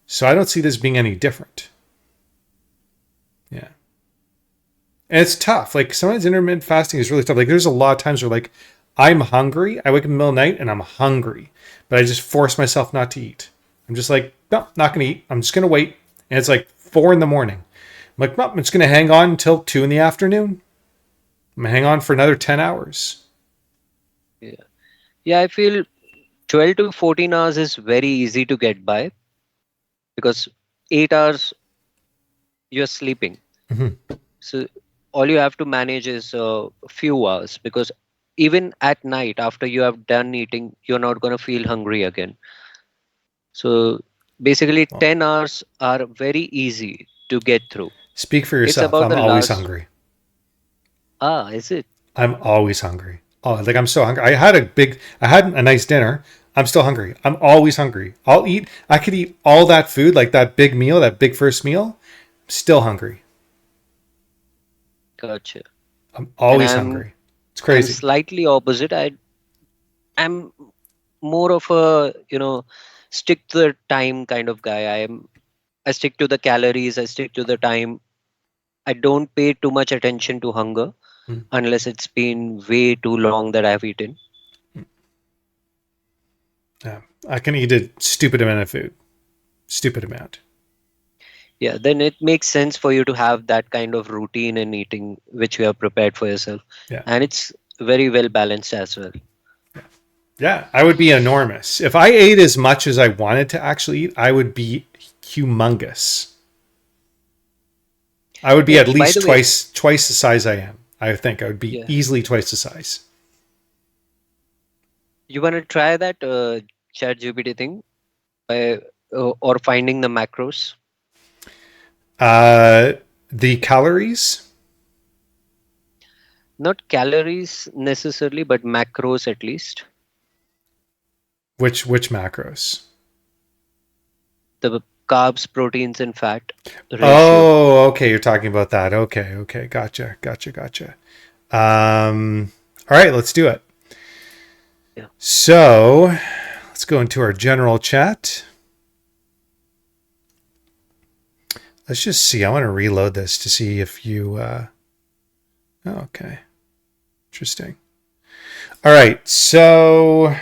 [SPEAKER 1] So I don't see this being any different. Yeah. And it's tough. Like sometimes intermittent fasting is really tough. Like there's a lot of times where like I'm hungry. I wake up in the middle of the night and I'm hungry, but I just force myself not to eat. I'm just like, no, not gonna eat. I'm just gonna wait. And it's like 4 in the morning. I'm like, no, I'm just gonna hang on until 2 in the afternoon. I'm gonna hang on for another 10 hours.
[SPEAKER 2] Yeah. Yeah, I feel 12 to 14 hours is very easy to get by because 8 hours you're sleeping.
[SPEAKER 1] Mm-hmm.
[SPEAKER 2] So all you have to manage is a few hours because even at night after you have done eating, you're not going to feel hungry again. So basically,
[SPEAKER 1] Well,
[SPEAKER 2] 10 hours are very easy to get through.
[SPEAKER 1] speak for
[SPEAKER 2] It's
[SPEAKER 1] yourself.
[SPEAKER 2] about
[SPEAKER 1] I'm
[SPEAKER 2] the
[SPEAKER 1] always
[SPEAKER 2] last.
[SPEAKER 1] hungry.
[SPEAKER 2] Is it?
[SPEAKER 1] I'm always hungry. Oh, like I'm so hungry. I had a nice dinner. I'm still hungry. I'm always hungry. I could eat all that food, like that big meal, that big first meal. Still hungry.
[SPEAKER 2] Gotcha.
[SPEAKER 1] I'm
[SPEAKER 2] And
[SPEAKER 1] always
[SPEAKER 2] I'm
[SPEAKER 1] hungry. It's
[SPEAKER 2] I'm
[SPEAKER 1] crazy.
[SPEAKER 2] slightly opposite. I'm more of a, stick to the time kind of guy. I stick to the calories, I stick to the time. I don't pay too much attention to hunger
[SPEAKER 1] Mm.
[SPEAKER 2] unless it's been way too long that I've eaten.
[SPEAKER 1] Yeah. I can eat a stupid amount of food. Stupid amount.
[SPEAKER 2] Yeah, then it makes sense for you to have that kind of routine in eating, which you have prepared for yourself.
[SPEAKER 1] Yeah.
[SPEAKER 2] And it's very well balanced as well.
[SPEAKER 1] Yeah. I would be enormous. If I ate as much as I wanted to actually eat, I would be humongous. I would be
[SPEAKER 2] Yeah,
[SPEAKER 1] at
[SPEAKER 2] by the
[SPEAKER 1] least
[SPEAKER 2] way,
[SPEAKER 1] twice the size I am. I think I would be
[SPEAKER 2] yeah,
[SPEAKER 1] easily twice the size.
[SPEAKER 2] you want to try that chat GPT thing by, or finding the macros?
[SPEAKER 1] Uh, the calories.
[SPEAKER 2] Not calories necessarily, but macros at least.
[SPEAKER 1] Which macros?
[SPEAKER 2] The carbs, proteins, and fat ratio.
[SPEAKER 1] Oh, okay. You're talking about that. Okay, okay. Gotcha. Um, All right, let's do it.
[SPEAKER 2] Yeah.
[SPEAKER 1] So let's go into our general chat. Let's just see. I want to reload this to see if you... Oh, okay. Interesting. All right, so...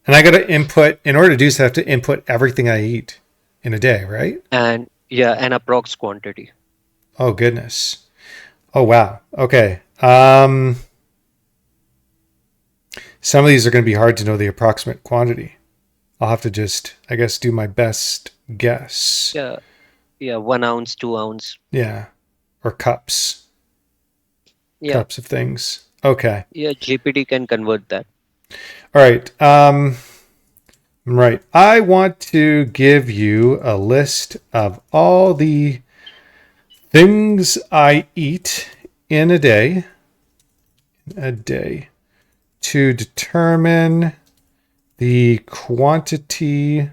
[SPEAKER 1] And I got to input... In order to do this, I have to input everything I eat in a day, right?
[SPEAKER 2] And yeah, an approx quantity.
[SPEAKER 1] Oh, goodness. Oh, wow. Okay. Some of these are going to be hard to know the approximate quantity. I'll have to just, I guess, do my best guess.
[SPEAKER 2] Yeah, yeah, 1 ounce, 2 ounce.
[SPEAKER 1] Yeah. Or cups.
[SPEAKER 2] Yeah,
[SPEAKER 1] Cups of things. Okay.
[SPEAKER 2] yeah, GPT can convert that.
[SPEAKER 1] All right. Right. I want to give you a list of all the things I eat in a day. To determine the quantity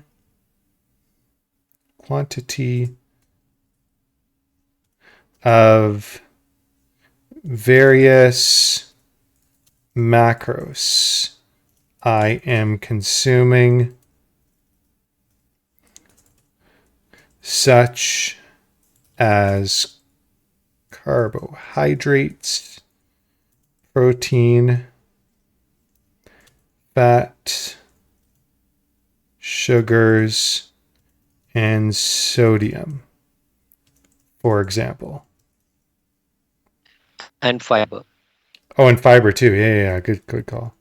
[SPEAKER 1] of various macros I am consuming, such as carbohydrates, protein, fat, sugars, and sodium, for example.
[SPEAKER 2] And fiber.
[SPEAKER 1] Oh, and fiber too. Yeah. Good call.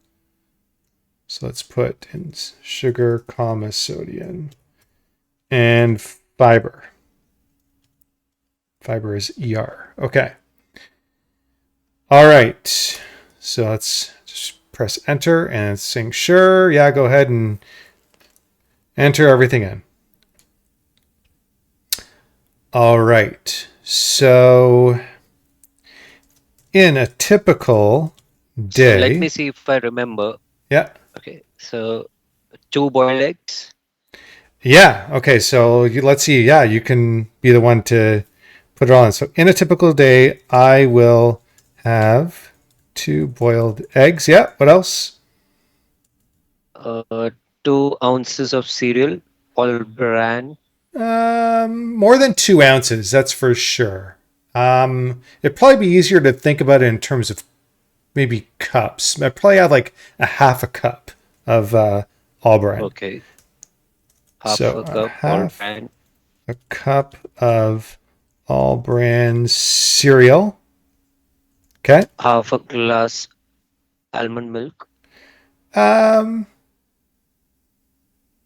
[SPEAKER 1] So let's put in sugar, comma, sodium, and fiber. Fiber is ER. Okay. All right. So let's just press enter and it's saying, sure. Yeah, go ahead and enter everything in. All right. So in a typical day.
[SPEAKER 2] So let me see if I remember.
[SPEAKER 1] Yeah.
[SPEAKER 2] Okay, so 2 boiled eggs.
[SPEAKER 1] Yeah. Okay. So let's see. Yeah, you can be the one to put it on. So in a typical day, I will have 2 boiled eggs. Yeah. What else?
[SPEAKER 2] 2 ounces of cereal, all bran.
[SPEAKER 1] More than 2 ounces. That's for sure. It'd probably be easier to think about it in terms of maybe cups. I'd probably have like a half a cup of all bran.
[SPEAKER 2] Okay. Half
[SPEAKER 1] So
[SPEAKER 2] a cup, all bran.
[SPEAKER 1] a cup of all bran cereal. Okay.
[SPEAKER 2] Half a glass almond milk.
[SPEAKER 1] Yeah,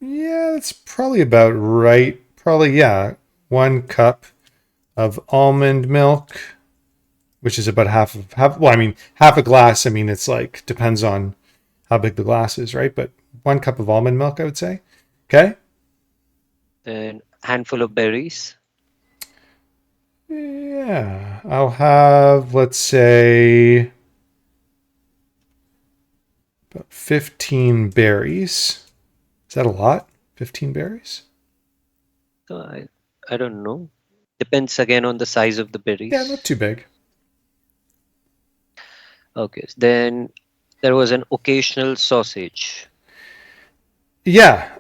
[SPEAKER 1] that's probably about right. Probably, yeah. 1 cup of almond milk, which is about half. Well, I mean, half a glass. I mean, it's like depends on how big the glass is, right? But 1 cup of almond milk, I would say. Okay.
[SPEAKER 2] Then handful of berries.
[SPEAKER 1] Yeah, I'll have, let's say, about 15 berries. Is that a lot? 15 berries?
[SPEAKER 2] So I don't know. Depends again on the size of the berries.
[SPEAKER 1] Yeah, not too big.
[SPEAKER 2] Okay. Then there was an occasional sausage.
[SPEAKER 1] Yeah.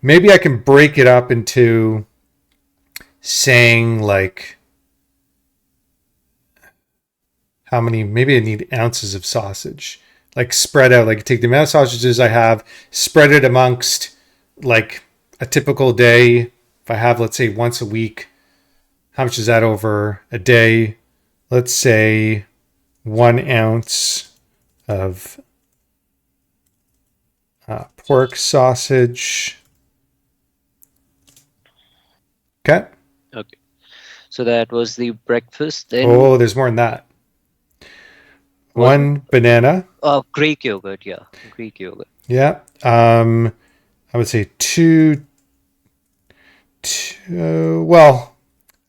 [SPEAKER 1] Maybe I can break it up into saying like how many, maybe I need ounces of sausage. Like spread out, like take the amount of sausages I have, spread it amongst like a typical day. If I have, let's say, once a week, how much is that over a day? Let's say 1 ounce of pork sausage. Okay.
[SPEAKER 2] Okay. So that was the breakfast. Then
[SPEAKER 1] Oh, there's more than that.
[SPEAKER 2] what?
[SPEAKER 1] 1 banana.
[SPEAKER 2] Greek yogurt. Yeah, Greek yogurt.
[SPEAKER 1] Yeah. I would say two. Well,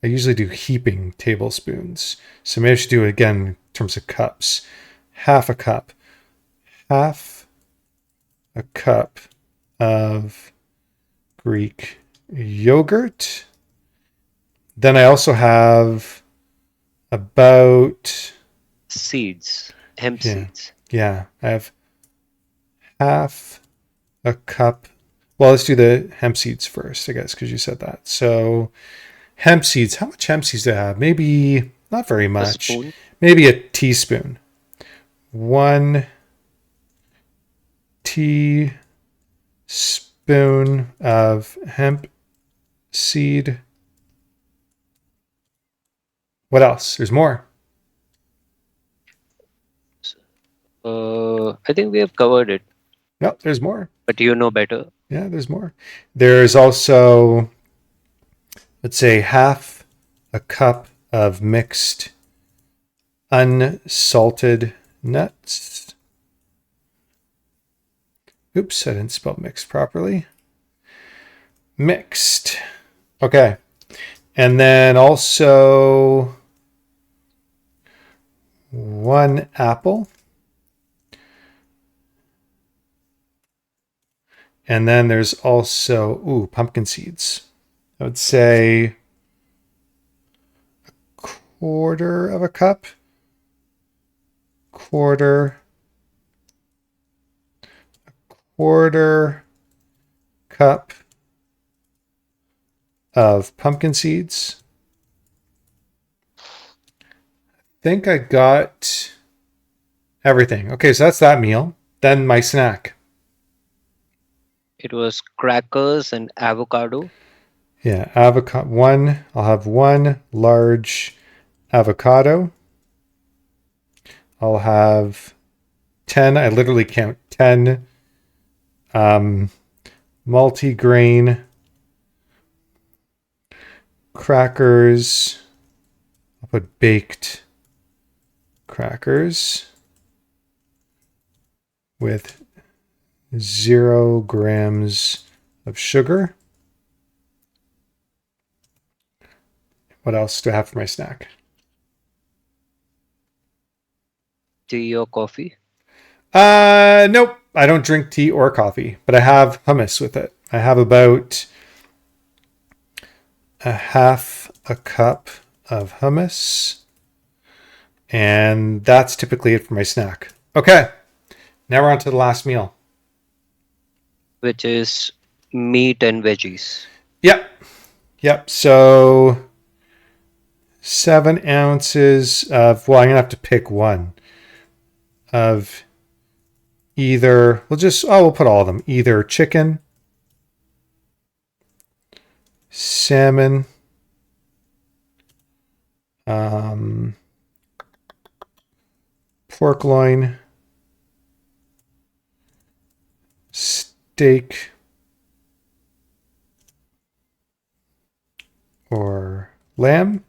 [SPEAKER 1] I usually do heaping tablespoons. So maybe I should do it again in terms of cups. Half a cup. Half a cup of Greek yogurt. Then I also have about,
[SPEAKER 2] Seeds, hemp
[SPEAKER 1] yeah,
[SPEAKER 2] seeds.
[SPEAKER 1] yeah, I have half a cup. Well, let's do the hemp seeds first, I guess, because you said that. So hemp seeds, how much hemp seeds do I have? Maybe not very
[SPEAKER 2] A
[SPEAKER 1] much.
[SPEAKER 2] spoon.
[SPEAKER 1] Maybe a teaspoon. 1 teaspoon of hemp seed. What else? There's more.
[SPEAKER 2] I think we have covered it,
[SPEAKER 1] No, there's more.
[SPEAKER 2] but you know better.
[SPEAKER 1] Yeah, there's more. There's also, let's say, half a cup of mixed unsalted nuts. Oops, I didn't spell mixed properly. Mixed. Okay. And then also 1 apple. And then there's also, pumpkin seeds. I would say quarter of a cup. Quarter. Quarter cup of pumpkin seeds. Think I got everything. Okay, so that's that meal. Then my snack.
[SPEAKER 2] It was crackers and avocado.
[SPEAKER 1] Yeah, avocado. I'll have 1 large avocado. I'll have 10. I literally count 10 multi-grain crackers. I'll put baked crackers with 0 grams of sugar. What else do I have for my snack?
[SPEAKER 2] Tea or coffee.
[SPEAKER 1] Nope. I don't drink tea or coffee, but I have hummus with it. I have about a half a cup of hummus, and that's typically it for my snack. Okay, now we're on to the last meal.
[SPEAKER 2] Which is meat and veggies.
[SPEAKER 1] Yep, yep. So 7 ounces of, well, I'm gonna have to pick one of either, we'll put all of them. Either chicken, salmon, um, pork loin, steak, or lamb.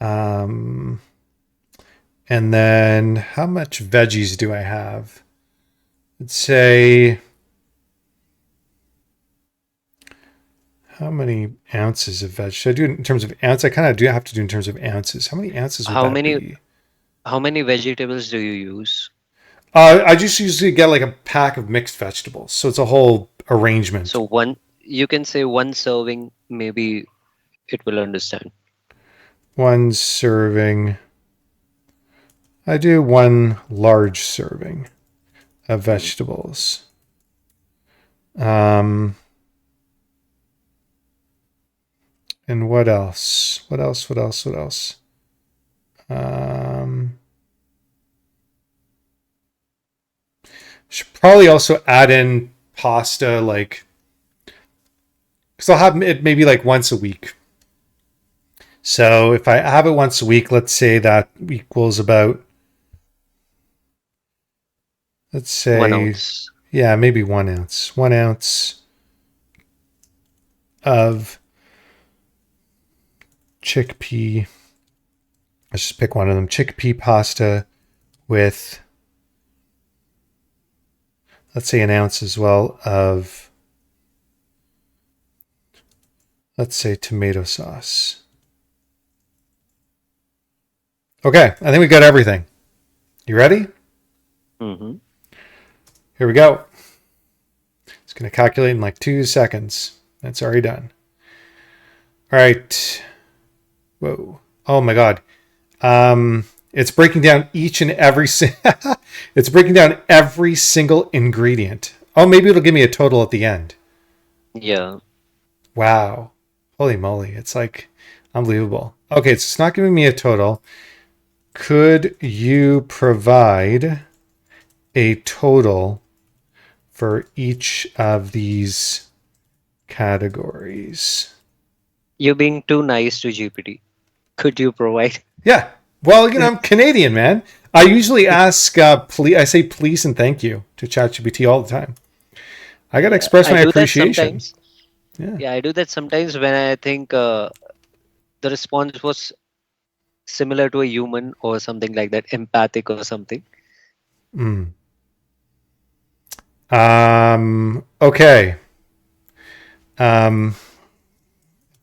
[SPEAKER 1] Um, and then how much veggies do I have? Let's say, how many ounces of veg? Should I do it in terms of ounce? I kind of do have to do in terms of ounces. How many ounces would
[SPEAKER 2] How
[SPEAKER 1] that
[SPEAKER 2] many
[SPEAKER 1] be?
[SPEAKER 2] how many vegetables do you use?
[SPEAKER 1] I just usually get like a pack of mixed vegetables. So it's a whole arrangement.
[SPEAKER 2] So one, you can say one serving, maybe it will understand.
[SPEAKER 1] 1 serving. I do 1 large serving of
[SPEAKER 2] Hmm.
[SPEAKER 1] vegetables. Um, and what else? What else? What else? What else? Um, should probably also add in pasta, like, because I'll have it maybe like once a week. So if I have it once a week, let's say that equals about, let's
[SPEAKER 2] One
[SPEAKER 1] say,
[SPEAKER 2] ounce.
[SPEAKER 1] yeah, maybe 1 ounce. 1 ounce of chickpea. Let's just pick one of them. Chickpea pasta with, let's say, 1 ounce as well of, let's say, tomato sauce. Okay, I think we got everything. You ready?
[SPEAKER 2] Hmm.
[SPEAKER 1] Here we go. It's going to calculate in like 2 seconds. That's already done. All right. Whoa. Oh my God. It's breaking down each and every it's breaking down every single ingredient. Oh, maybe it'll give me a total at the end.
[SPEAKER 2] Yeah.
[SPEAKER 1] Wow. Holy moly. It's like unbelievable. Okay, so it's not giving me a total. Could you provide a total for each of these categories?
[SPEAKER 2] You're being too nice to GPT. Could you provide?
[SPEAKER 1] Yeah. Well, I'm Canadian, man. I usually ask, I say please and thank you to ChatGPT all the time. I got to
[SPEAKER 2] Yeah,
[SPEAKER 1] express
[SPEAKER 2] I
[SPEAKER 1] my
[SPEAKER 2] do that
[SPEAKER 1] appreciation.
[SPEAKER 2] sometimes.
[SPEAKER 1] Yeah.
[SPEAKER 2] Yeah, I do that sometimes when I think the response was similar to a human or something like that, empathic or something.
[SPEAKER 1] Mm. Okay. Um,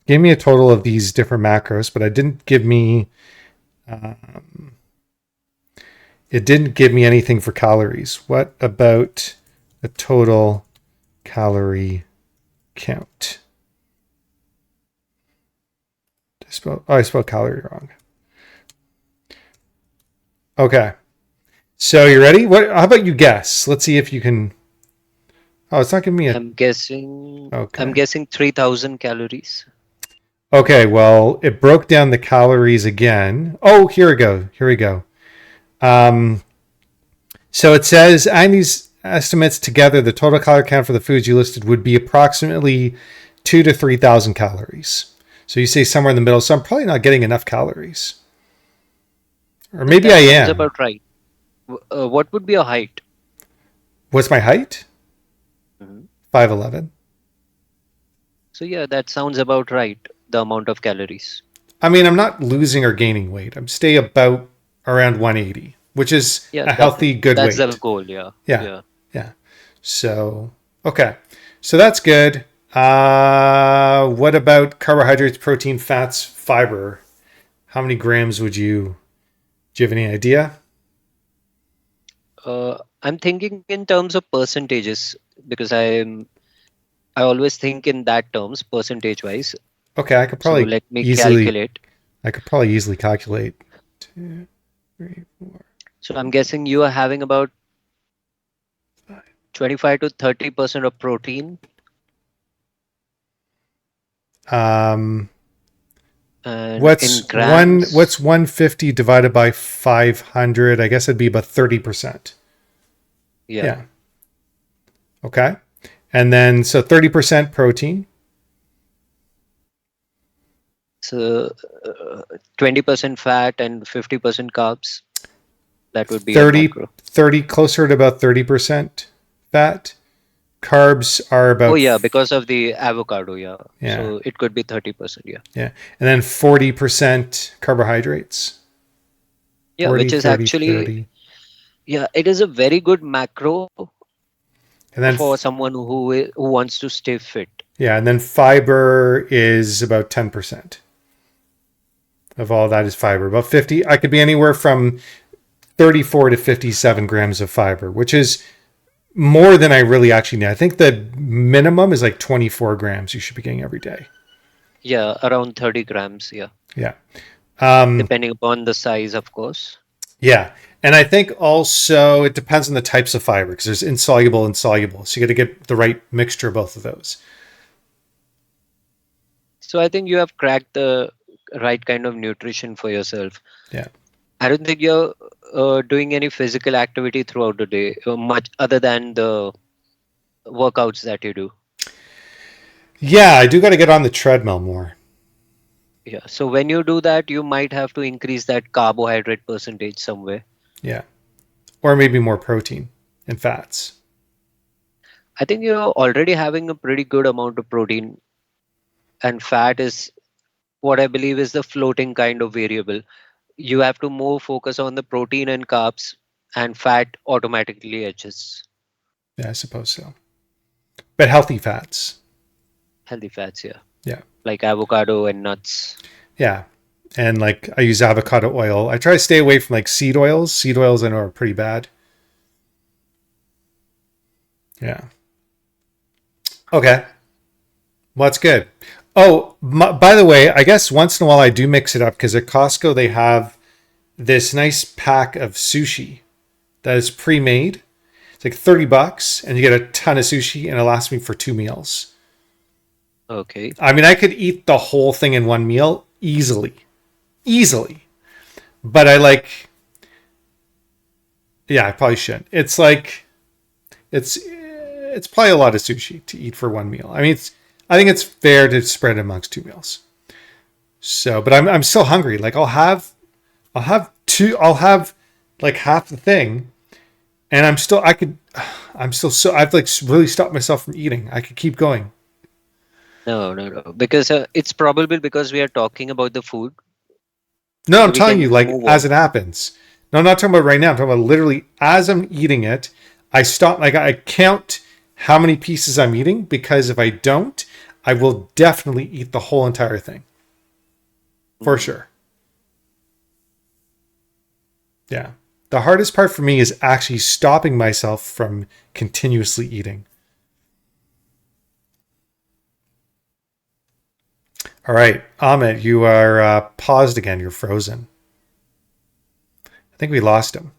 [SPEAKER 1] Give me a total of these different macros, but um, it didn't give me anything for calories. What about a total calorie count? I spelled calorie wrong. Okay. So you ready? How about you guess? Let's see if you can. Oh, it's not giving me a.
[SPEAKER 2] I'm
[SPEAKER 1] Okay.
[SPEAKER 2] guessing 3,000 calories.
[SPEAKER 1] Okay. Well, it broke down the calories again. Oh, here we go. Here we go. Um, so it says, adding these estimates together, the total calorie count for the foods you listed would be approximately 2 to 3,000 calories. So you say somewhere in the middle. So I'm probably not getting enough calories, or maybe I
[SPEAKER 2] That sounds
[SPEAKER 1] am.
[SPEAKER 2] about right. What would be your height?
[SPEAKER 1] What's my height?
[SPEAKER 2] Mhm.
[SPEAKER 1] 5'11".
[SPEAKER 2] So yeah, that sounds about right. The amount of calories.
[SPEAKER 1] I mean, I'm not losing or gaining weight. I'm stay about around 180, which is
[SPEAKER 2] Yeah,
[SPEAKER 1] a healthy, good
[SPEAKER 2] that's the
[SPEAKER 1] weight.
[SPEAKER 2] goal. Yeah,
[SPEAKER 1] Yeah,
[SPEAKER 2] yeah.
[SPEAKER 1] yeah. So, okay. So that's good. What about carbohydrates, protein, fats, fiber? How many grams do you have any idea?
[SPEAKER 2] I'm thinking in terms of percentages because I always think in that terms, percentage wise.
[SPEAKER 1] Okay,
[SPEAKER 2] So let me calculate.
[SPEAKER 1] I could probably easily calculate. 2, 3, 4,
[SPEAKER 2] So I'm guessing you are having about
[SPEAKER 1] 5.
[SPEAKER 2] 25 to 30% of protein
[SPEAKER 1] Um,
[SPEAKER 2] and in
[SPEAKER 1] what's
[SPEAKER 2] grams.
[SPEAKER 1] 150 divided by 500? I guess it'd be about 30%.
[SPEAKER 2] Yeah.
[SPEAKER 1] Yeah. Okay. And then so 30% protein,
[SPEAKER 2] So 20% fat and 50% carbs. That would be your
[SPEAKER 1] 30
[SPEAKER 2] macro.
[SPEAKER 1] 30 closer to about 30% fat. Carbs are
[SPEAKER 2] Oh
[SPEAKER 1] about
[SPEAKER 2] yeah, because of the avocado. Yeah.
[SPEAKER 1] yeah,
[SPEAKER 2] So it could be 30%. Yeah.
[SPEAKER 1] yeah. And then 40% carbohydrates.
[SPEAKER 2] Yeah,
[SPEAKER 1] 40,
[SPEAKER 2] which is
[SPEAKER 1] 30,
[SPEAKER 2] actually,
[SPEAKER 1] 30.
[SPEAKER 2] yeah, it is a very good macro
[SPEAKER 1] And then
[SPEAKER 2] for someone who wants to stay fit.
[SPEAKER 1] yeah, and then fiber is about 10% of all that is fiber. About 50, I could be anywhere from 34 to 57 grams of fiber, which is more than I really actually need. I think the minimum is like 24 grams you should be getting every day.
[SPEAKER 2] Yeah, around 30 grams. Yeah.
[SPEAKER 1] Yeah. Um,
[SPEAKER 2] Depending upon the size, of course.
[SPEAKER 1] yeah. And I think also it depends on the types of fiber because there's insoluble and soluble. So you got to get the right mixture of both of those.
[SPEAKER 2] So I think you have cracked the right kind of nutrition for yourself.
[SPEAKER 1] Yeah.
[SPEAKER 2] I don't think you're doing any physical activity throughout the day, much other than the workouts that you do.
[SPEAKER 1] Yeah. I do got to get on the treadmill more.
[SPEAKER 2] Yeah. So when you do that, you might have to increase that carbohydrate percentage somewhere.
[SPEAKER 1] Yeah. Or maybe more protein and fats.
[SPEAKER 2] I think you're already having a pretty good amount of protein, and fat is what I believe is the floating kind of variable. You have to more focus on the protein and carbs, and fat automatically adjusts.
[SPEAKER 1] Yeah, I suppose so. But healthy fats.
[SPEAKER 2] Healthy fats, yeah,
[SPEAKER 1] Yeah.
[SPEAKER 2] like avocado and nuts.
[SPEAKER 1] Yeah. And like I use avocado oil. I try to stay away from like seed oils. Seed oils I know are pretty bad. Yeah. Okay. Well, that's good. Oh, by the way, I guess once in a while I do mix it up because at Costco they have this nice pack of sushi that is pre-made. It's like $30 and you get a ton of sushi and it lasts me for 2 meals.
[SPEAKER 2] Okay.
[SPEAKER 1] I mean, I could eat the whole thing in one meal easily. Easily. But I like, yeah, I probably shouldn't. It's like, it's probably a lot of sushi to eat for one meal. I mean, I think it's fair to spread amongst 2 meals. So, but I'm still hungry. Like I'll have like half the thing and I've like really stopped myself from eating. I could keep going.
[SPEAKER 2] No, no, no. Because it's probably because we are talking about the food,
[SPEAKER 1] No,
[SPEAKER 2] so
[SPEAKER 1] I'm
[SPEAKER 2] we
[SPEAKER 1] telling you,
[SPEAKER 2] can
[SPEAKER 1] like
[SPEAKER 2] move
[SPEAKER 1] as
[SPEAKER 2] on.
[SPEAKER 1] it happens. No, I'm not talking about right now. I'm talking about literally as I'm eating it. I stop. Like I count how many pieces I'm eating because if I don't, I will definitely eat the whole entire thing for
[SPEAKER 2] Mm.
[SPEAKER 1] sure. Yeah. The hardest part for me is actually stopping myself from continuously eating. All right, Amit, you are paused again. You're frozen. I think we lost him.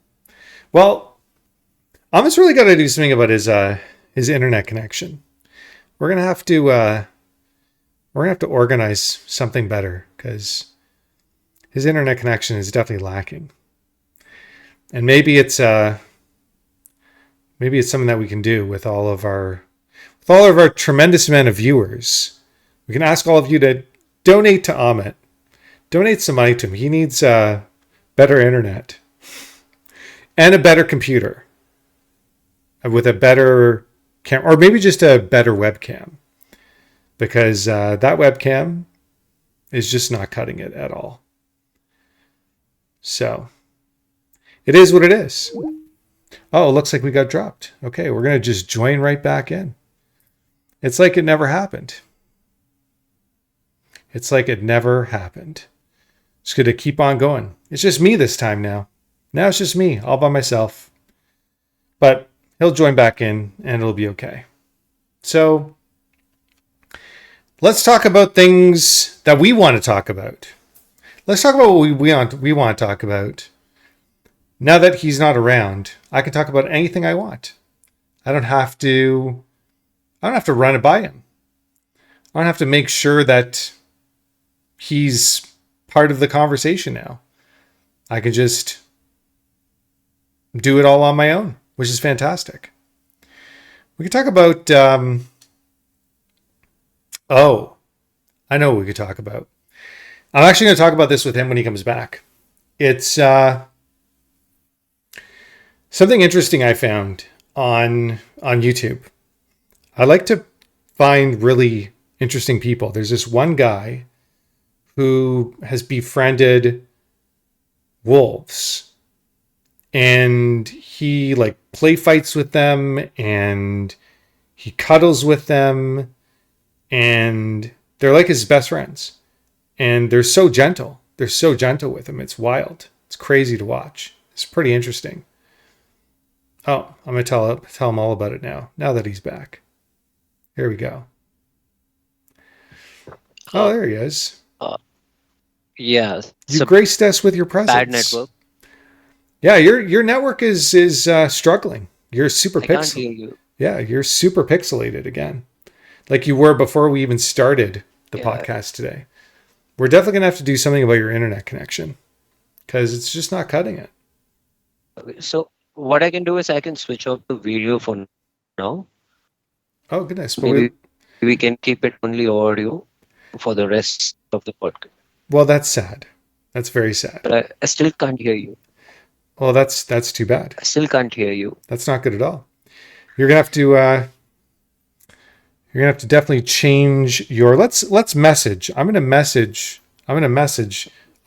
[SPEAKER 1] Well, Amit's really got to do something about his internet connection. We're gonna have to organize something better because his internet connection is definitely lacking. And maybe it's something that we can do with all of our tremendous amount of viewers. We can ask all of you to donate to Amit. Donate some money to him. He needs better internet and a better computer with a better cam, or maybe just a better webcam, because that webcam is just not cutting it at all. So it is what it is. Oh, it looks like we got dropped. Okay, we're gonna just join right back in. It's like it never happened. It's like it never happened. Just gonna keep on going. It's just me this time now. Now it's just me, all by myself. But he'll join back in and it'll be okay. So let's talk about things that we want to talk about. Let's talk about what we want to talk about. Now that he's not around, I can talk about anything I want. I don't have to run it by him. I don't have to make sure that he's part of the conversation now. I can just do it all on my own, which is fantastic. We could talk about oh, I know what we could talk about. I'm actually going to talk about this with him when he comes back. It's something interesting I found on YouTube. I like to find really interesting people. There's this one guy who has befriended wolves and he like play fights with them and he cuddles with them and they're like his best friends and they're so gentle. They're so gentle with him. It's wild. It's crazy to watch. It's pretty interesting. Oh, I'm gonna tell him all about it now. Now that he's back, here we go. Oh,
[SPEAKER 2] Uh,
[SPEAKER 1] there he is.
[SPEAKER 2] uh, yeah, it's
[SPEAKER 1] You
[SPEAKER 2] a
[SPEAKER 1] graced us with your
[SPEAKER 2] bad
[SPEAKER 1] presence.
[SPEAKER 2] network.
[SPEAKER 1] Yeah, your network is struggling. You're super
[SPEAKER 2] I can't
[SPEAKER 1] pixel.
[SPEAKER 2] hear you.
[SPEAKER 1] Yeah, you're super pixelated again, like you were before we even started the
[SPEAKER 2] Yeah.
[SPEAKER 1] podcast today. We're definitely gonna have to do something about your internet connection because it's just not cutting it.
[SPEAKER 2] Okay. So what I can do is I can switch off the video for now.
[SPEAKER 1] Oh goodness, but
[SPEAKER 2] Maybe we can keep it only audio for the rest of the podcast.
[SPEAKER 1] well, that's sad. That's very sad.
[SPEAKER 2] But I still can't hear you.
[SPEAKER 1] Well, that's too bad.
[SPEAKER 2] I still can't hear you.
[SPEAKER 1] That's not good at all. You're gonna have to definitely change your. Let's message. I'm gonna message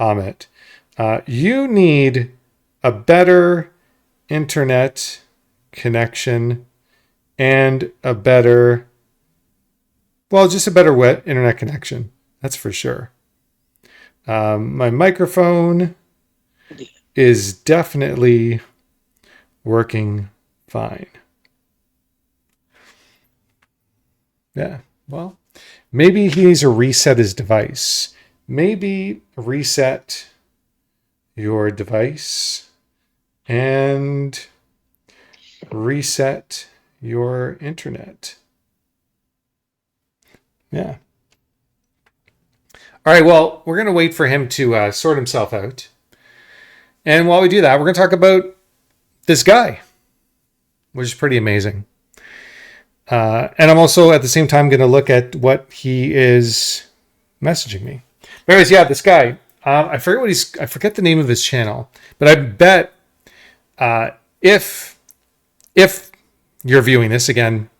[SPEAKER 1] Amit. You need a better internet connection and a better, well, just a better wet internet connection. That's for sure. My microphone is definitely working fine. Yeah. Well, Maybe he needs to reset his device. Maybe reset your device and reset your internet. Yeah. All right, well, we're going to wait for him to sort himself out. And while we do that, we're going to talk about this guy, which is pretty amazing. And I'm also at the same time going to look at what he is messaging me. But anyways, yeah, this guy. I forget the name of his channel, but I bet if you're viewing this again,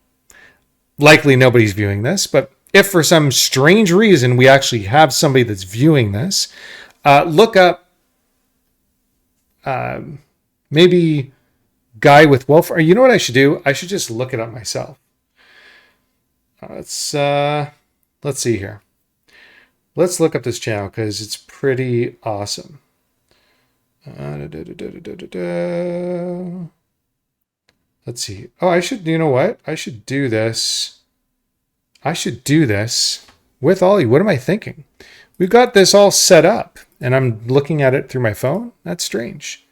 [SPEAKER 1] likely nobody's viewing this, but if for some strange reason we actually have somebody that's viewing this, look up maybe guy with wolf. Or you know what I should do? I should just look it up myself. Let's see here. Let's look up this channel because it's pretty awesome. Let's see. Oh, I should. You know what? I should do this. I should do this with Ollie. What am I thinking? We've got this all set up, and I'm looking at it through my phone. That's strange.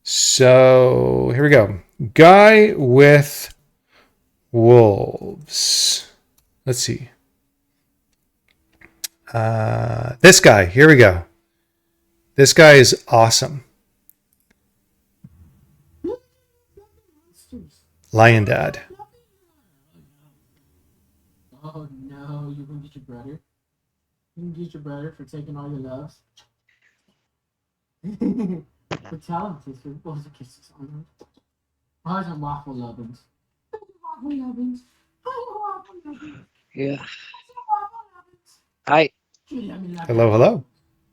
[SPEAKER 1] So here we go. Guy with wolves. Let's see. This guy. Here we go. This guy is awesome. Lion Dad.
[SPEAKER 3] Oh no, you gonna get your brother? You gonna get your brother for taking all your loves? For telling sister, what was the kisses on them? Oh, it's a waffle lovin's. Waffle lovin's. Waffle lovin's.
[SPEAKER 2] Yeah. Hi.
[SPEAKER 1] Hello.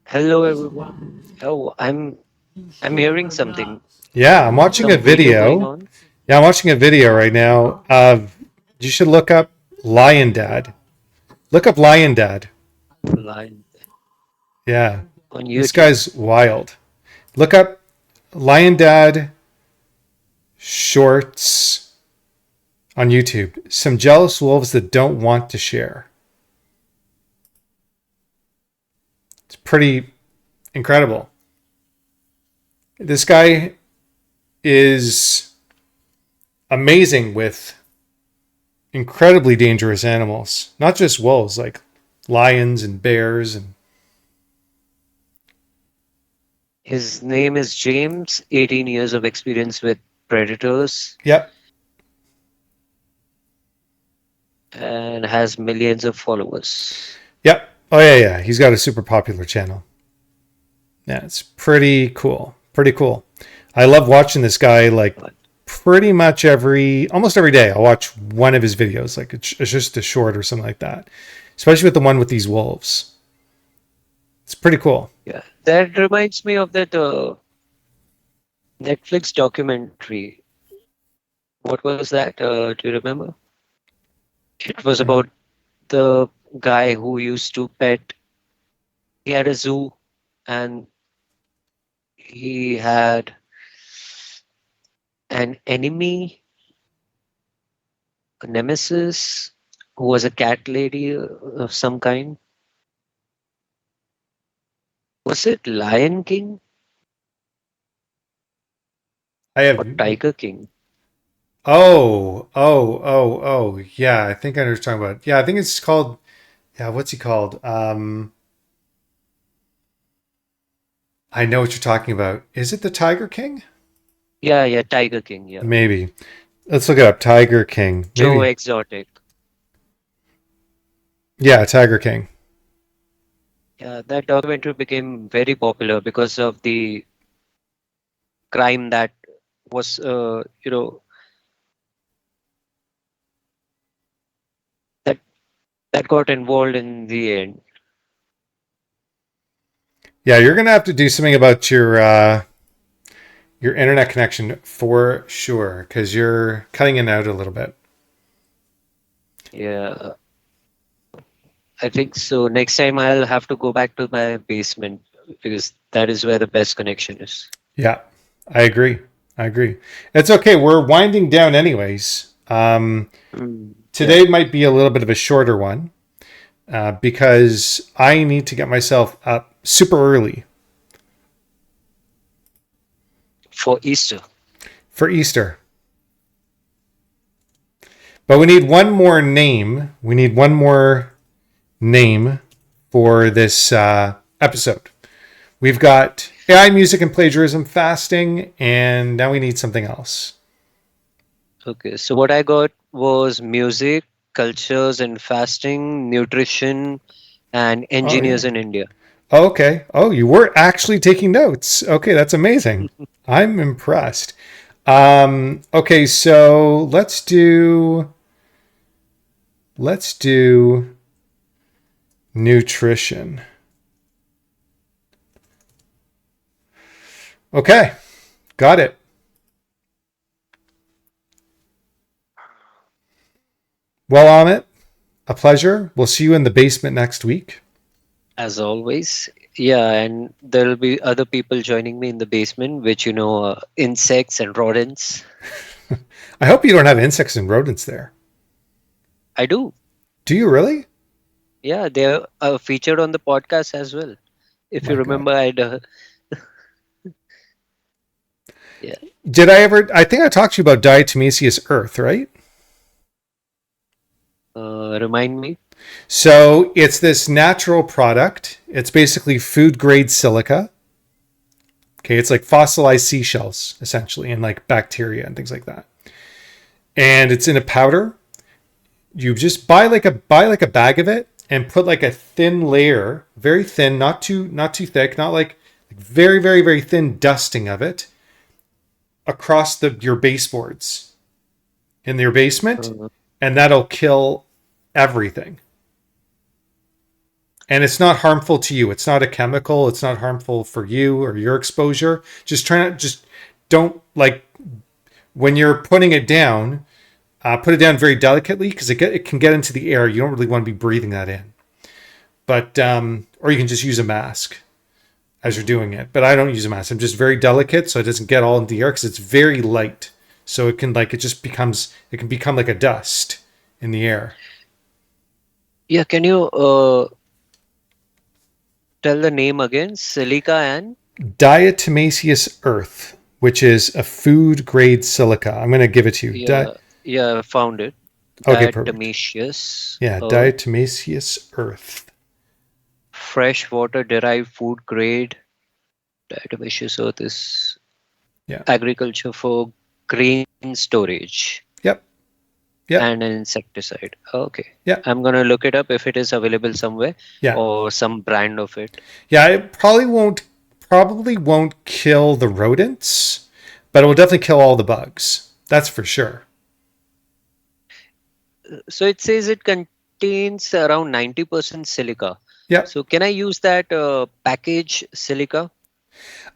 [SPEAKER 2] Hello, everyone. Oh, I'm hearing something.
[SPEAKER 1] Yeah, I'm watching
[SPEAKER 2] Some
[SPEAKER 1] a video.
[SPEAKER 2] on.
[SPEAKER 1] Yeah, I'm watching a video right now of. You should look up Lion Dad. Look up Lion Dad.
[SPEAKER 2] Lion
[SPEAKER 1] Yeah,
[SPEAKER 2] on
[SPEAKER 1] this
[SPEAKER 2] YouTube.
[SPEAKER 1] guy's wild. Look up Lion Dad shorts on YouTube. Some jealous wolves that don't want to share. It's pretty incredible. This guy is amazing with incredibly dangerous animals, not just wolves, like lions and bears. And
[SPEAKER 2] His name is James, 18 years of experience with predators,
[SPEAKER 1] yep.
[SPEAKER 2] and has millions of followers.
[SPEAKER 1] Yep. Oh yeah. He's got a super popular channel. Yeah, it's pretty cool. Pretty cool. I love watching this guy like pretty much almost every day. I'll watch one of his videos, like it's just a short or something like that. Especially with the one with these wolves. It's pretty cool.
[SPEAKER 2] Yeah, that reminds me of that Netflix documentary. What was that? Do you remember? It was about the guy who used to pet. He had a zoo, and he had an enemy, a nemesis, who was a cat lady of some kind. Was it Lion King
[SPEAKER 1] I have
[SPEAKER 2] or Tiger King?
[SPEAKER 1] Oh. Yeah, I think I know what you're talking about. Yeah, I think it's called. Yeah, what's he called? I know what you're talking about. Is it the Tiger King?
[SPEAKER 2] Yeah, Tiger King. Yeah,
[SPEAKER 1] Maybe. Let's look it up. Tiger King.
[SPEAKER 2] Joe
[SPEAKER 1] Maybe.
[SPEAKER 2] Exotic.
[SPEAKER 1] Yeah, Tiger King.
[SPEAKER 2] Yeah, that documentary became very popular because of the crime that was, that that got involved in the end.
[SPEAKER 1] Yeah, you're gonna have to do something about your internet connection for sure, because you're cutting in and out a little bit.
[SPEAKER 2] Yeah, I think so. Next time I'll have to go back to my basement because that is where the best connection is.
[SPEAKER 1] Yeah, I agree. It's okay. We're winding down anyways.
[SPEAKER 2] Mm,
[SPEAKER 1] Today might be a little bit of a shorter one. because I need to get myself up super early
[SPEAKER 2] For Easter.
[SPEAKER 1] for Easter. But we need one more name. We need one more name for this episode. We've got AI, music, and plagiarism, fasting, and now we need something else.
[SPEAKER 2] Okay, so what I got was music, cultures and fasting, nutrition, and
[SPEAKER 1] Oh,
[SPEAKER 2] engineers
[SPEAKER 1] yeah.
[SPEAKER 2] in India.
[SPEAKER 1] Oh, okay. Oh, you were actually taking notes. Okay, that's amazing. I'm impressed. Okay, so let's do nutrition. Okay, got it. Well, Amit, a pleasure. We'll see you in the basement next week.
[SPEAKER 2] As always. Yeah, and there'll be other people joining me in the basement, which insects and rodents.
[SPEAKER 1] I hope you don't have insects and rodents there.
[SPEAKER 2] I do.
[SPEAKER 1] Do you really?
[SPEAKER 2] Yeah, they're featured on the podcast as well. If you
[SPEAKER 1] My God.
[SPEAKER 2] remember, yeah.
[SPEAKER 1] Did I ever? I think I talked to you about diatomaceous earth, right?
[SPEAKER 2] Remind me.
[SPEAKER 1] So it's this natural product. It's basically food grade silica. Okay, it's like fossilized seashells essentially, and like bacteria and things like that. And it's in a powder. You just buy like a bag of it and put like a thin layer, very thin, not too thick, not like very very very thin dusting of it across your baseboards in your basement,
[SPEAKER 2] Uh,
[SPEAKER 1] and that'll kill everything. And it's not harmful to you. It's not a chemical. It's not harmful for you or your exposure. Just don't like when you're putting it down. Put it down very delicately because it can get into the air. You don't really want to be breathing that in. But or you can just use a mask as you're doing it. But I don't use a mask. I'm just very delicate so it doesn't get all into the air because it's very light. So it can become like a dust in the air.
[SPEAKER 2] yeah, can you tell the name again? Silica and
[SPEAKER 1] Diatomaceous earth, which is a food grade silica. I'm going to give it to you.
[SPEAKER 2] yeah, I found it.
[SPEAKER 1] Okay, perfect.
[SPEAKER 2] Diatomaceous
[SPEAKER 1] Yeah,
[SPEAKER 2] earth,
[SPEAKER 1] diatomaceous earth.
[SPEAKER 2] fresh water derived food grade. Diatomaceous earth is
[SPEAKER 1] Yeah.
[SPEAKER 2] agriculture for grain storage
[SPEAKER 1] Yep. Yep.
[SPEAKER 2] and an insecticide. Okay.
[SPEAKER 1] Yep.
[SPEAKER 2] I'm gonna look it up if it is available somewhere
[SPEAKER 1] Yeah.
[SPEAKER 2] or some brand of it.
[SPEAKER 1] Yeah, it probably won't kill the rodents, but it will definitely kill all the bugs. That's for sure.
[SPEAKER 2] So it says it contains around 90% silica.
[SPEAKER 1] Yep.
[SPEAKER 2] So can I use that package silica?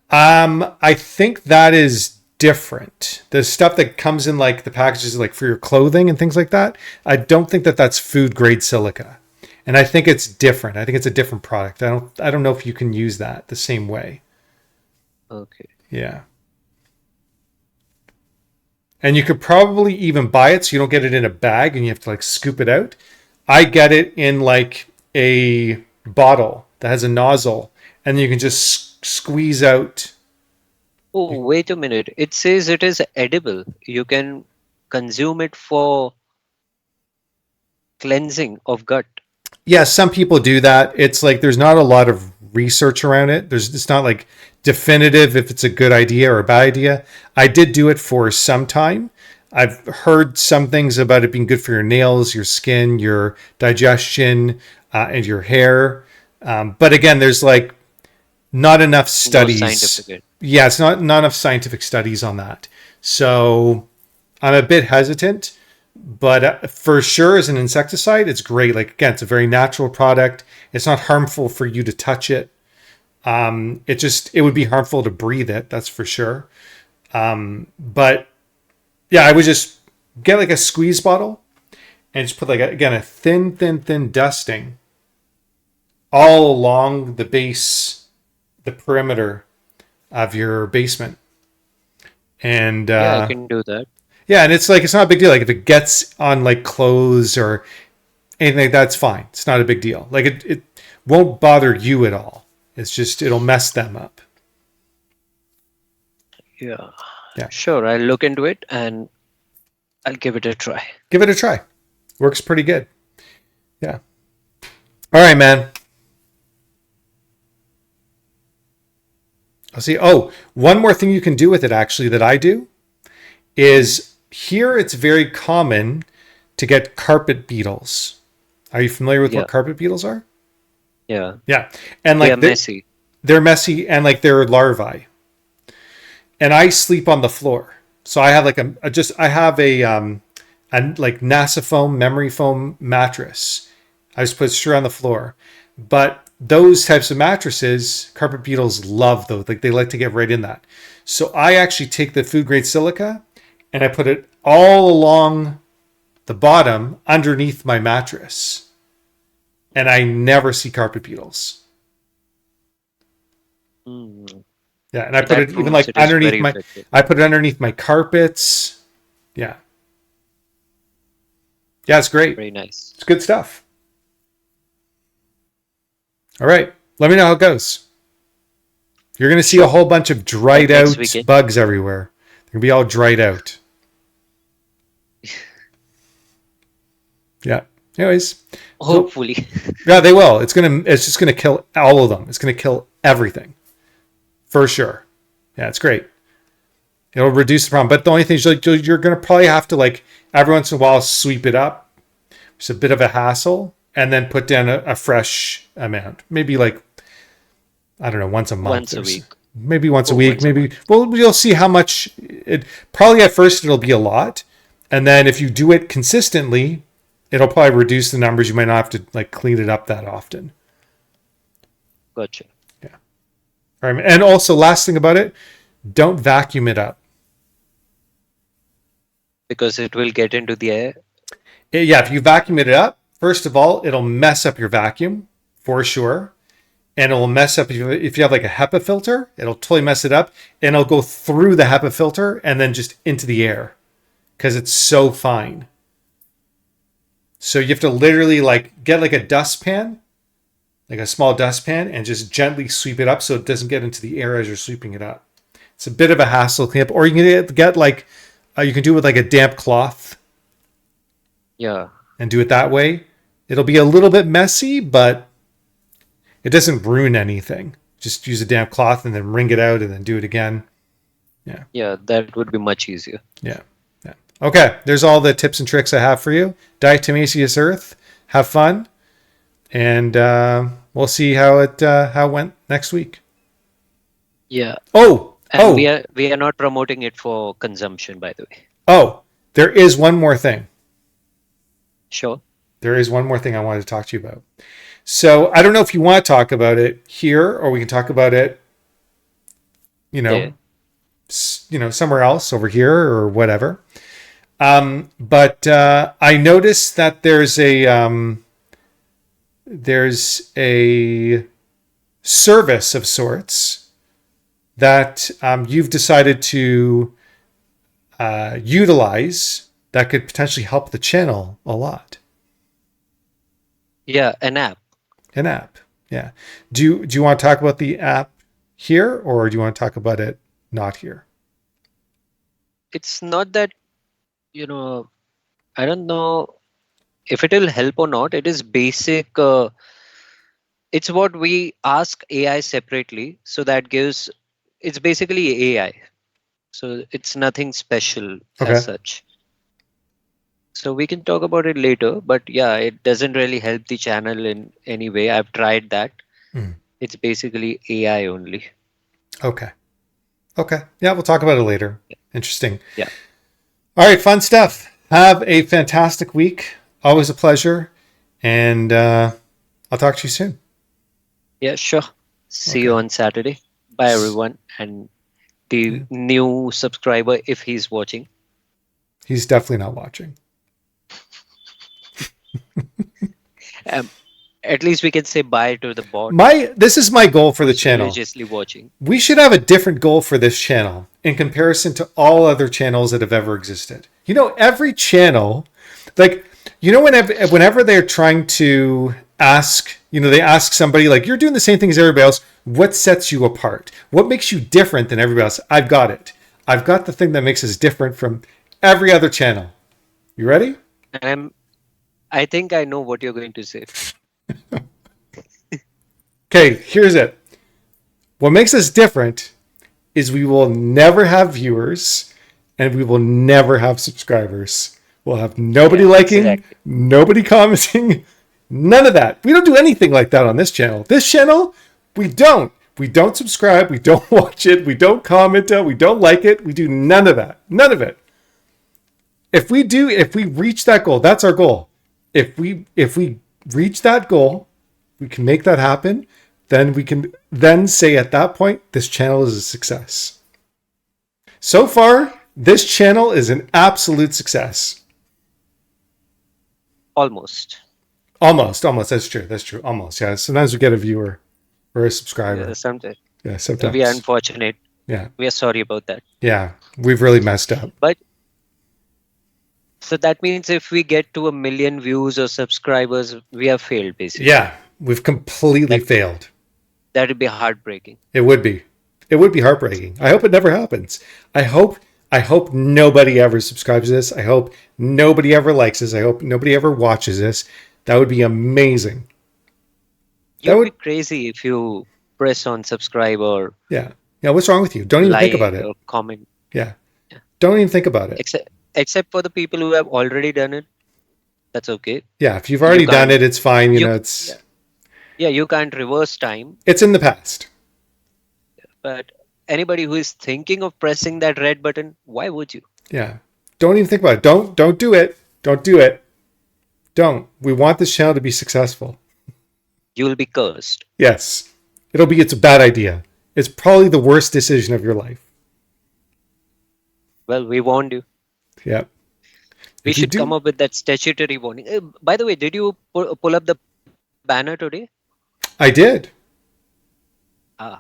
[SPEAKER 1] I think that is different. The stuff that comes in like the packages like for your clothing and things like that, I don't think that that's food grade silica. And I think it's different. I think it's a different product. I don't know if you can use that the same way.
[SPEAKER 2] Okay.
[SPEAKER 1] Yeah. And you could probably even buy it so you don't get it in a bag and you have to like scoop it out. I get it in like a bottle that has a nozzle and you can just squeeze out.
[SPEAKER 2] Oh, wait a minute. It says it is edible. You can consume it for cleansing of gut.
[SPEAKER 1] Yeah, some people do that. It's like there's not a lot of research around it. It's not like definitive if it's a good idea or a bad idea. I did do it for some time. I've heard some things about it being good for your nails, your skin, your digestion, and your hair. But again, there's like not enough
[SPEAKER 2] No
[SPEAKER 1] studies.
[SPEAKER 2] scientific.
[SPEAKER 1] Yeah, it's not enough scientific studies on that. So I'm a bit hesitant, but for sure as an insecticide, it's great. Like again, it's a very natural product. It's not harmful for you to touch it. It would be harmful to breathe it. That's for sure. But yeah, I would just get like a squeeze bottle and just put like a thin dusting all along the base, the perimeter of your basement. And
[SPEAKER 2] Yeah, I can do that.
[SPEAKER 1] yeah, and it's like it's not a big deal. Like if it gets on like clothes or anything like that's fine. It's not a big deal. Like it won't bother you at all. It's just it'll mess them up.
[SPEAKER 2] Yeah.
[SPEAKER 1] Yeah.
[SPEAKER 2] Sure, I'll look into it and I'll give it a try.
[SPEAKER 1] Give it a try. Works pretty good. Yeah. All right, man. I'll see. Oh, one more thing you can do with it actually that I do is here it's very common to get carpet beetles. Are you familiar with what carpet beetles are?
[SPEAKER 2] Yeah.
[SPEAKER 1] Yeah. And like
[SPEAKER 2] they're messy.
[SPEAKER 1] They're messy and like they're larvae. And I sleep on the floor. So I have like a like NASA foam, memory foam mattress. I just put it straight on the floor. But those types of mattresses, carpet beetles love those. Like they like to get right in that. So I actually take the food grade silica and I put it all along the bottom underneath my mattress. And I never see carpet beetles. Yeah, and I put it even like underneath my effective. I put it underneath my carpets. Yeah. Yeah, it's great.
[SPEAKER 2] Very nice.
[SPEAKER 1] It's good stuff. All right. Let me know how it goes. You're going to see a whole bunch of dried out bugs everywhere. They're going to be all dried out. Yeah. Anyways.
[SPEAKER 2] Hopefully.
[SPEAKER 1] Yeah, they will. It's just going to kill all of them. It's going to kill everything. For sure. Yeah, it's great. It'll reduce the problem. But the only thing is you're going to probably have to like every once in a while sweep it up. It's a bit of a hassle. And then put down a fresh amount. Maybe like, I don't know, once a month.
[SPEAKER 2] Once a week.
[SPEAKER 1] Maybe once a week. Maybe. Well, you'll see how much. Probably at first it'll be a lot. And then if you do it consistently, it'll probably reduce the numbers. You might not have to like clean it up that often.
[SPEAKER 2] Gotcha.
[SPEAKER 1] Yeah. All right. And also, last thing about it, don't vacuum it up.
[SPEAKER 2] Because it will get into the air?
[SPEAKER 1] Yeah, if you vacuum it up, first of all, it'll mess up your vacuum for sure. And it'll mess up if you have like a HEPA filter, it'll totally mess it up. And it'll go through the HEPA filter and then just into the air because it's so fine. So you have to literally like get like a dustpan, like a small dustpan, and just gently sweep it up so it doesn't get into the air as you're sweeping it up. It's a bit of a hassle to clean up. Or you can get like, you can do it with like a damp cloth.
[SPEAKER 2] Yeah.
[SPEAKER 1] And do it that way. It'll be a little bit messy, but it doesn't ruin anything. Just use a damp cloth and then wring it out and then do it again. Yeah.
[SPEAKER 2] Yeah, that would be much easier.
[SPEAKER 1] Yeah. Yeah. Okay. There's all the tips and tricks I have for you. Diatomaceous earth. Have fun. And we'll see how it went next week.
[SPEAKER 2] Yeah.
[SPEAKER 1] And
[SPEAKER 2] we are not promoting it for consumption, by the way.
[SPEAKER 1] Oh, there is one more thing.
[SPEAKER 2] Sure.
[SPEAKER 1] There is one more thing I wanted to talk to you about. So I don't know if you want to talk about it here or we can talk about it, somewhere else over here or whatever. But I noticed that there's a service of sorts that you've decided to utilize that could potentially help the channel a lot.
[SPEAKER 2] Yeah, an app.
[SPEAKER 1] An app, yeah. Do you want to talk about the app here, or do you want to talk about it not here?
[SPEAKER 2] It's not that, I don't know if it will help or not. It is basic. It's what we ask AI separately. So that gives, it's basically AI. So it's nothing special as such. So we can talk about it later, but yeah, it doesn't really help the channel in any way. I've tried that. It's basically AI only.
[SPEAKER 1] Okay. Yeah, we'll talk about it later. Yeah. Interesting.
[SPEAKER 2] Yeah.
[SPEAKER 1] All right, fun stuff. Have a fantastic week. Always a pleasure. And I'll talk to you soon.
[SPEAKER 2] Yeah, sure. See you on Saturday. Bye, everyone. And the new subscriber, if he's watching.
[SPEAKER 1] He's definitely not watching.
[SPEAKER 2] At least we can say bye to the bot.
[SPEAKER 1] This is my goal for the channel.
[SPEAKER 2] Religiously watching.
[SPEAKER 1] We should have a different goal for this channel in comparison to all other channels that have ever existed. Every channel, like, You know, whenever they're trying to ask, they ask somebody like, you're doing the same thing as everybody else. What sets you apart? What makes you different than everybody else? I've got it. I've got the thing that makes us different from every other channel. You ready?
[SPEAKER 2] And I think I know what you're going to say.
[SPEAKER 1] Okay, here's it. What makes us different is we will never have viewers and we will never have subscribers. We'll have nobody liking,
[SPEAKER 2] exactly.
[SPEAKER 1] nobody commenting, none of that. We don't do anything like that on this channel. This channel, we don't. We don't subscribe. We don't watch it. We don't comment it. We don't like it. We do none of that. None of it. If we reach that goal, that's our goal. If we reach that goal, we can make that happen, then we can then say at that point, this channel is a success. So far, this channel is an absolute success.
[SPEAKER 2] Almost.
[SPEAKER 1] Almost. That's true. Almost. Yeah. Sometimes we get a viewer or a subscriber.
[SPEAKER 2] Sometimes.
[SPEAKER 1] Yeah. Sometimes.
[SPEAKER 2] We are unfortunate.
[SPEAKER 1] Yeah.
[SPEAKER 2] We are sorry about that.
[SPEAKER 1] Yeah. We've really messed up.
[SPEAKER 2] But so that means if we get to 1 million views or subscribers, we have failed basically.
[SPEAKER 1] Yeah. We've completely failed.
[SPEAKER 2] That would be heartbreaking.
[SPEAKER 1] It would be. It would be heartbreaking. I hope it never happens. I hope nobody ever subscribes to this. I hope nobody ever likes this. I hope nobody ever watches this. That would be amazing.
[SPEAKER 2] That would be crazy if you press on subscribe or
[SPEAKER 1] yeah. What's wrong with you? Don't even
[SPEAKER 2] like
[SPEAKER 1] think about it.
[SPEAKER 2] Or comment.
[SPEAKER 1] Yeah. Don't even think about it.
[SPEAKER 2] Except for the people who have already done it. That's okay.
[SPEAKER 1] Yeah, if you've already done it, it's fine. It's
[SPEAKER 2] you can't reverse time.
[SPEAKER 1] It's in the past.
[SPEAKER 2] But anybody who is thinking of pressing that red button, why would you?
[SPEAKER 1] Yeah. Don't even think about it. Don't do it. Don't do it. Don't. We want this channel to be successful.
[SPEAKER 2] You will be cursed.
[SPEAKER 1] Yes. It's a bad idea. It's probably the worst decision of your life.
[SPEAKER 2] Well, we warned you.
[SPEAKER 1] Yeah.
[SPEAKER 2] We should come up with that statutory warning. By the way, did you pull up the banner today?
[SPEAKER 1] I did.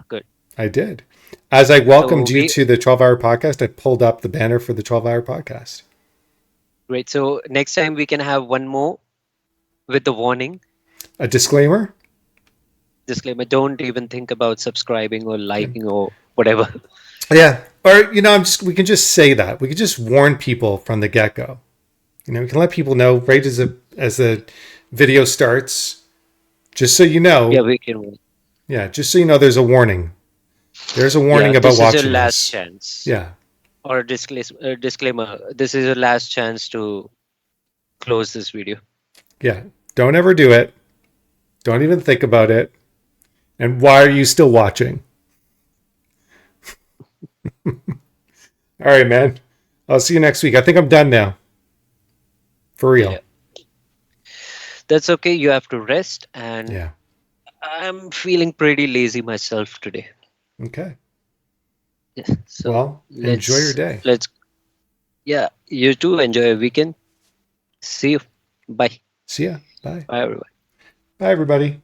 [SPEAKER 2] Good.
[SPEAKER 1] I did. As I welcomed you to the 12-hour podcast, I pulled up the banner for the 12-hour podcast.
[SPEAKER 2] Great. So next time we can have one more with the warning.
[SPEAKER 1] A disclaimer?
[SPEAKER 2] Disclaimer. Don't even think about subscribing or liking or whatever.
[SPEAKER 1] Yeah. Or, we can just say that. We can just warn people from the get-go. We can let people know right as the video starts, just so you know.
[SPEAKER 2] Yeah, we can.
[SPEAKER 1] Yeah, just so you know, there's a warning. There's a warning about watching this. This is your
[SPEAKER 2] last chance.
[SPEAKER 1] Yeah.
[SPEAKER 2] Or a disclaimer. This is your last chance to close this video.
[SPEAKER 1] Yeah. Don't ever do it. Don't even think about it. And why are you still watching? All right, man. I'll see you next week. I think I'm done now. For real.
[SPEAKER 2] Yeah. That's okay. You have to rest. And
[SPEAKER 1] yeah.
[SPEAKER 2] I'm feeling pretty lazy myself today.
[SPEAKER 1] Okay.
[SPEAKER 2] Yeah, so
[SPEAKER 1] enjoy your day.
[SPEAKER 2] Yeah, you too. Enjoy your weekend. See you. Bye.
[SPEAKER 1] See ya. Bye.
[SPEAKER 2] Bye, everyone.
[SPEAKER 1] Bye, everybody.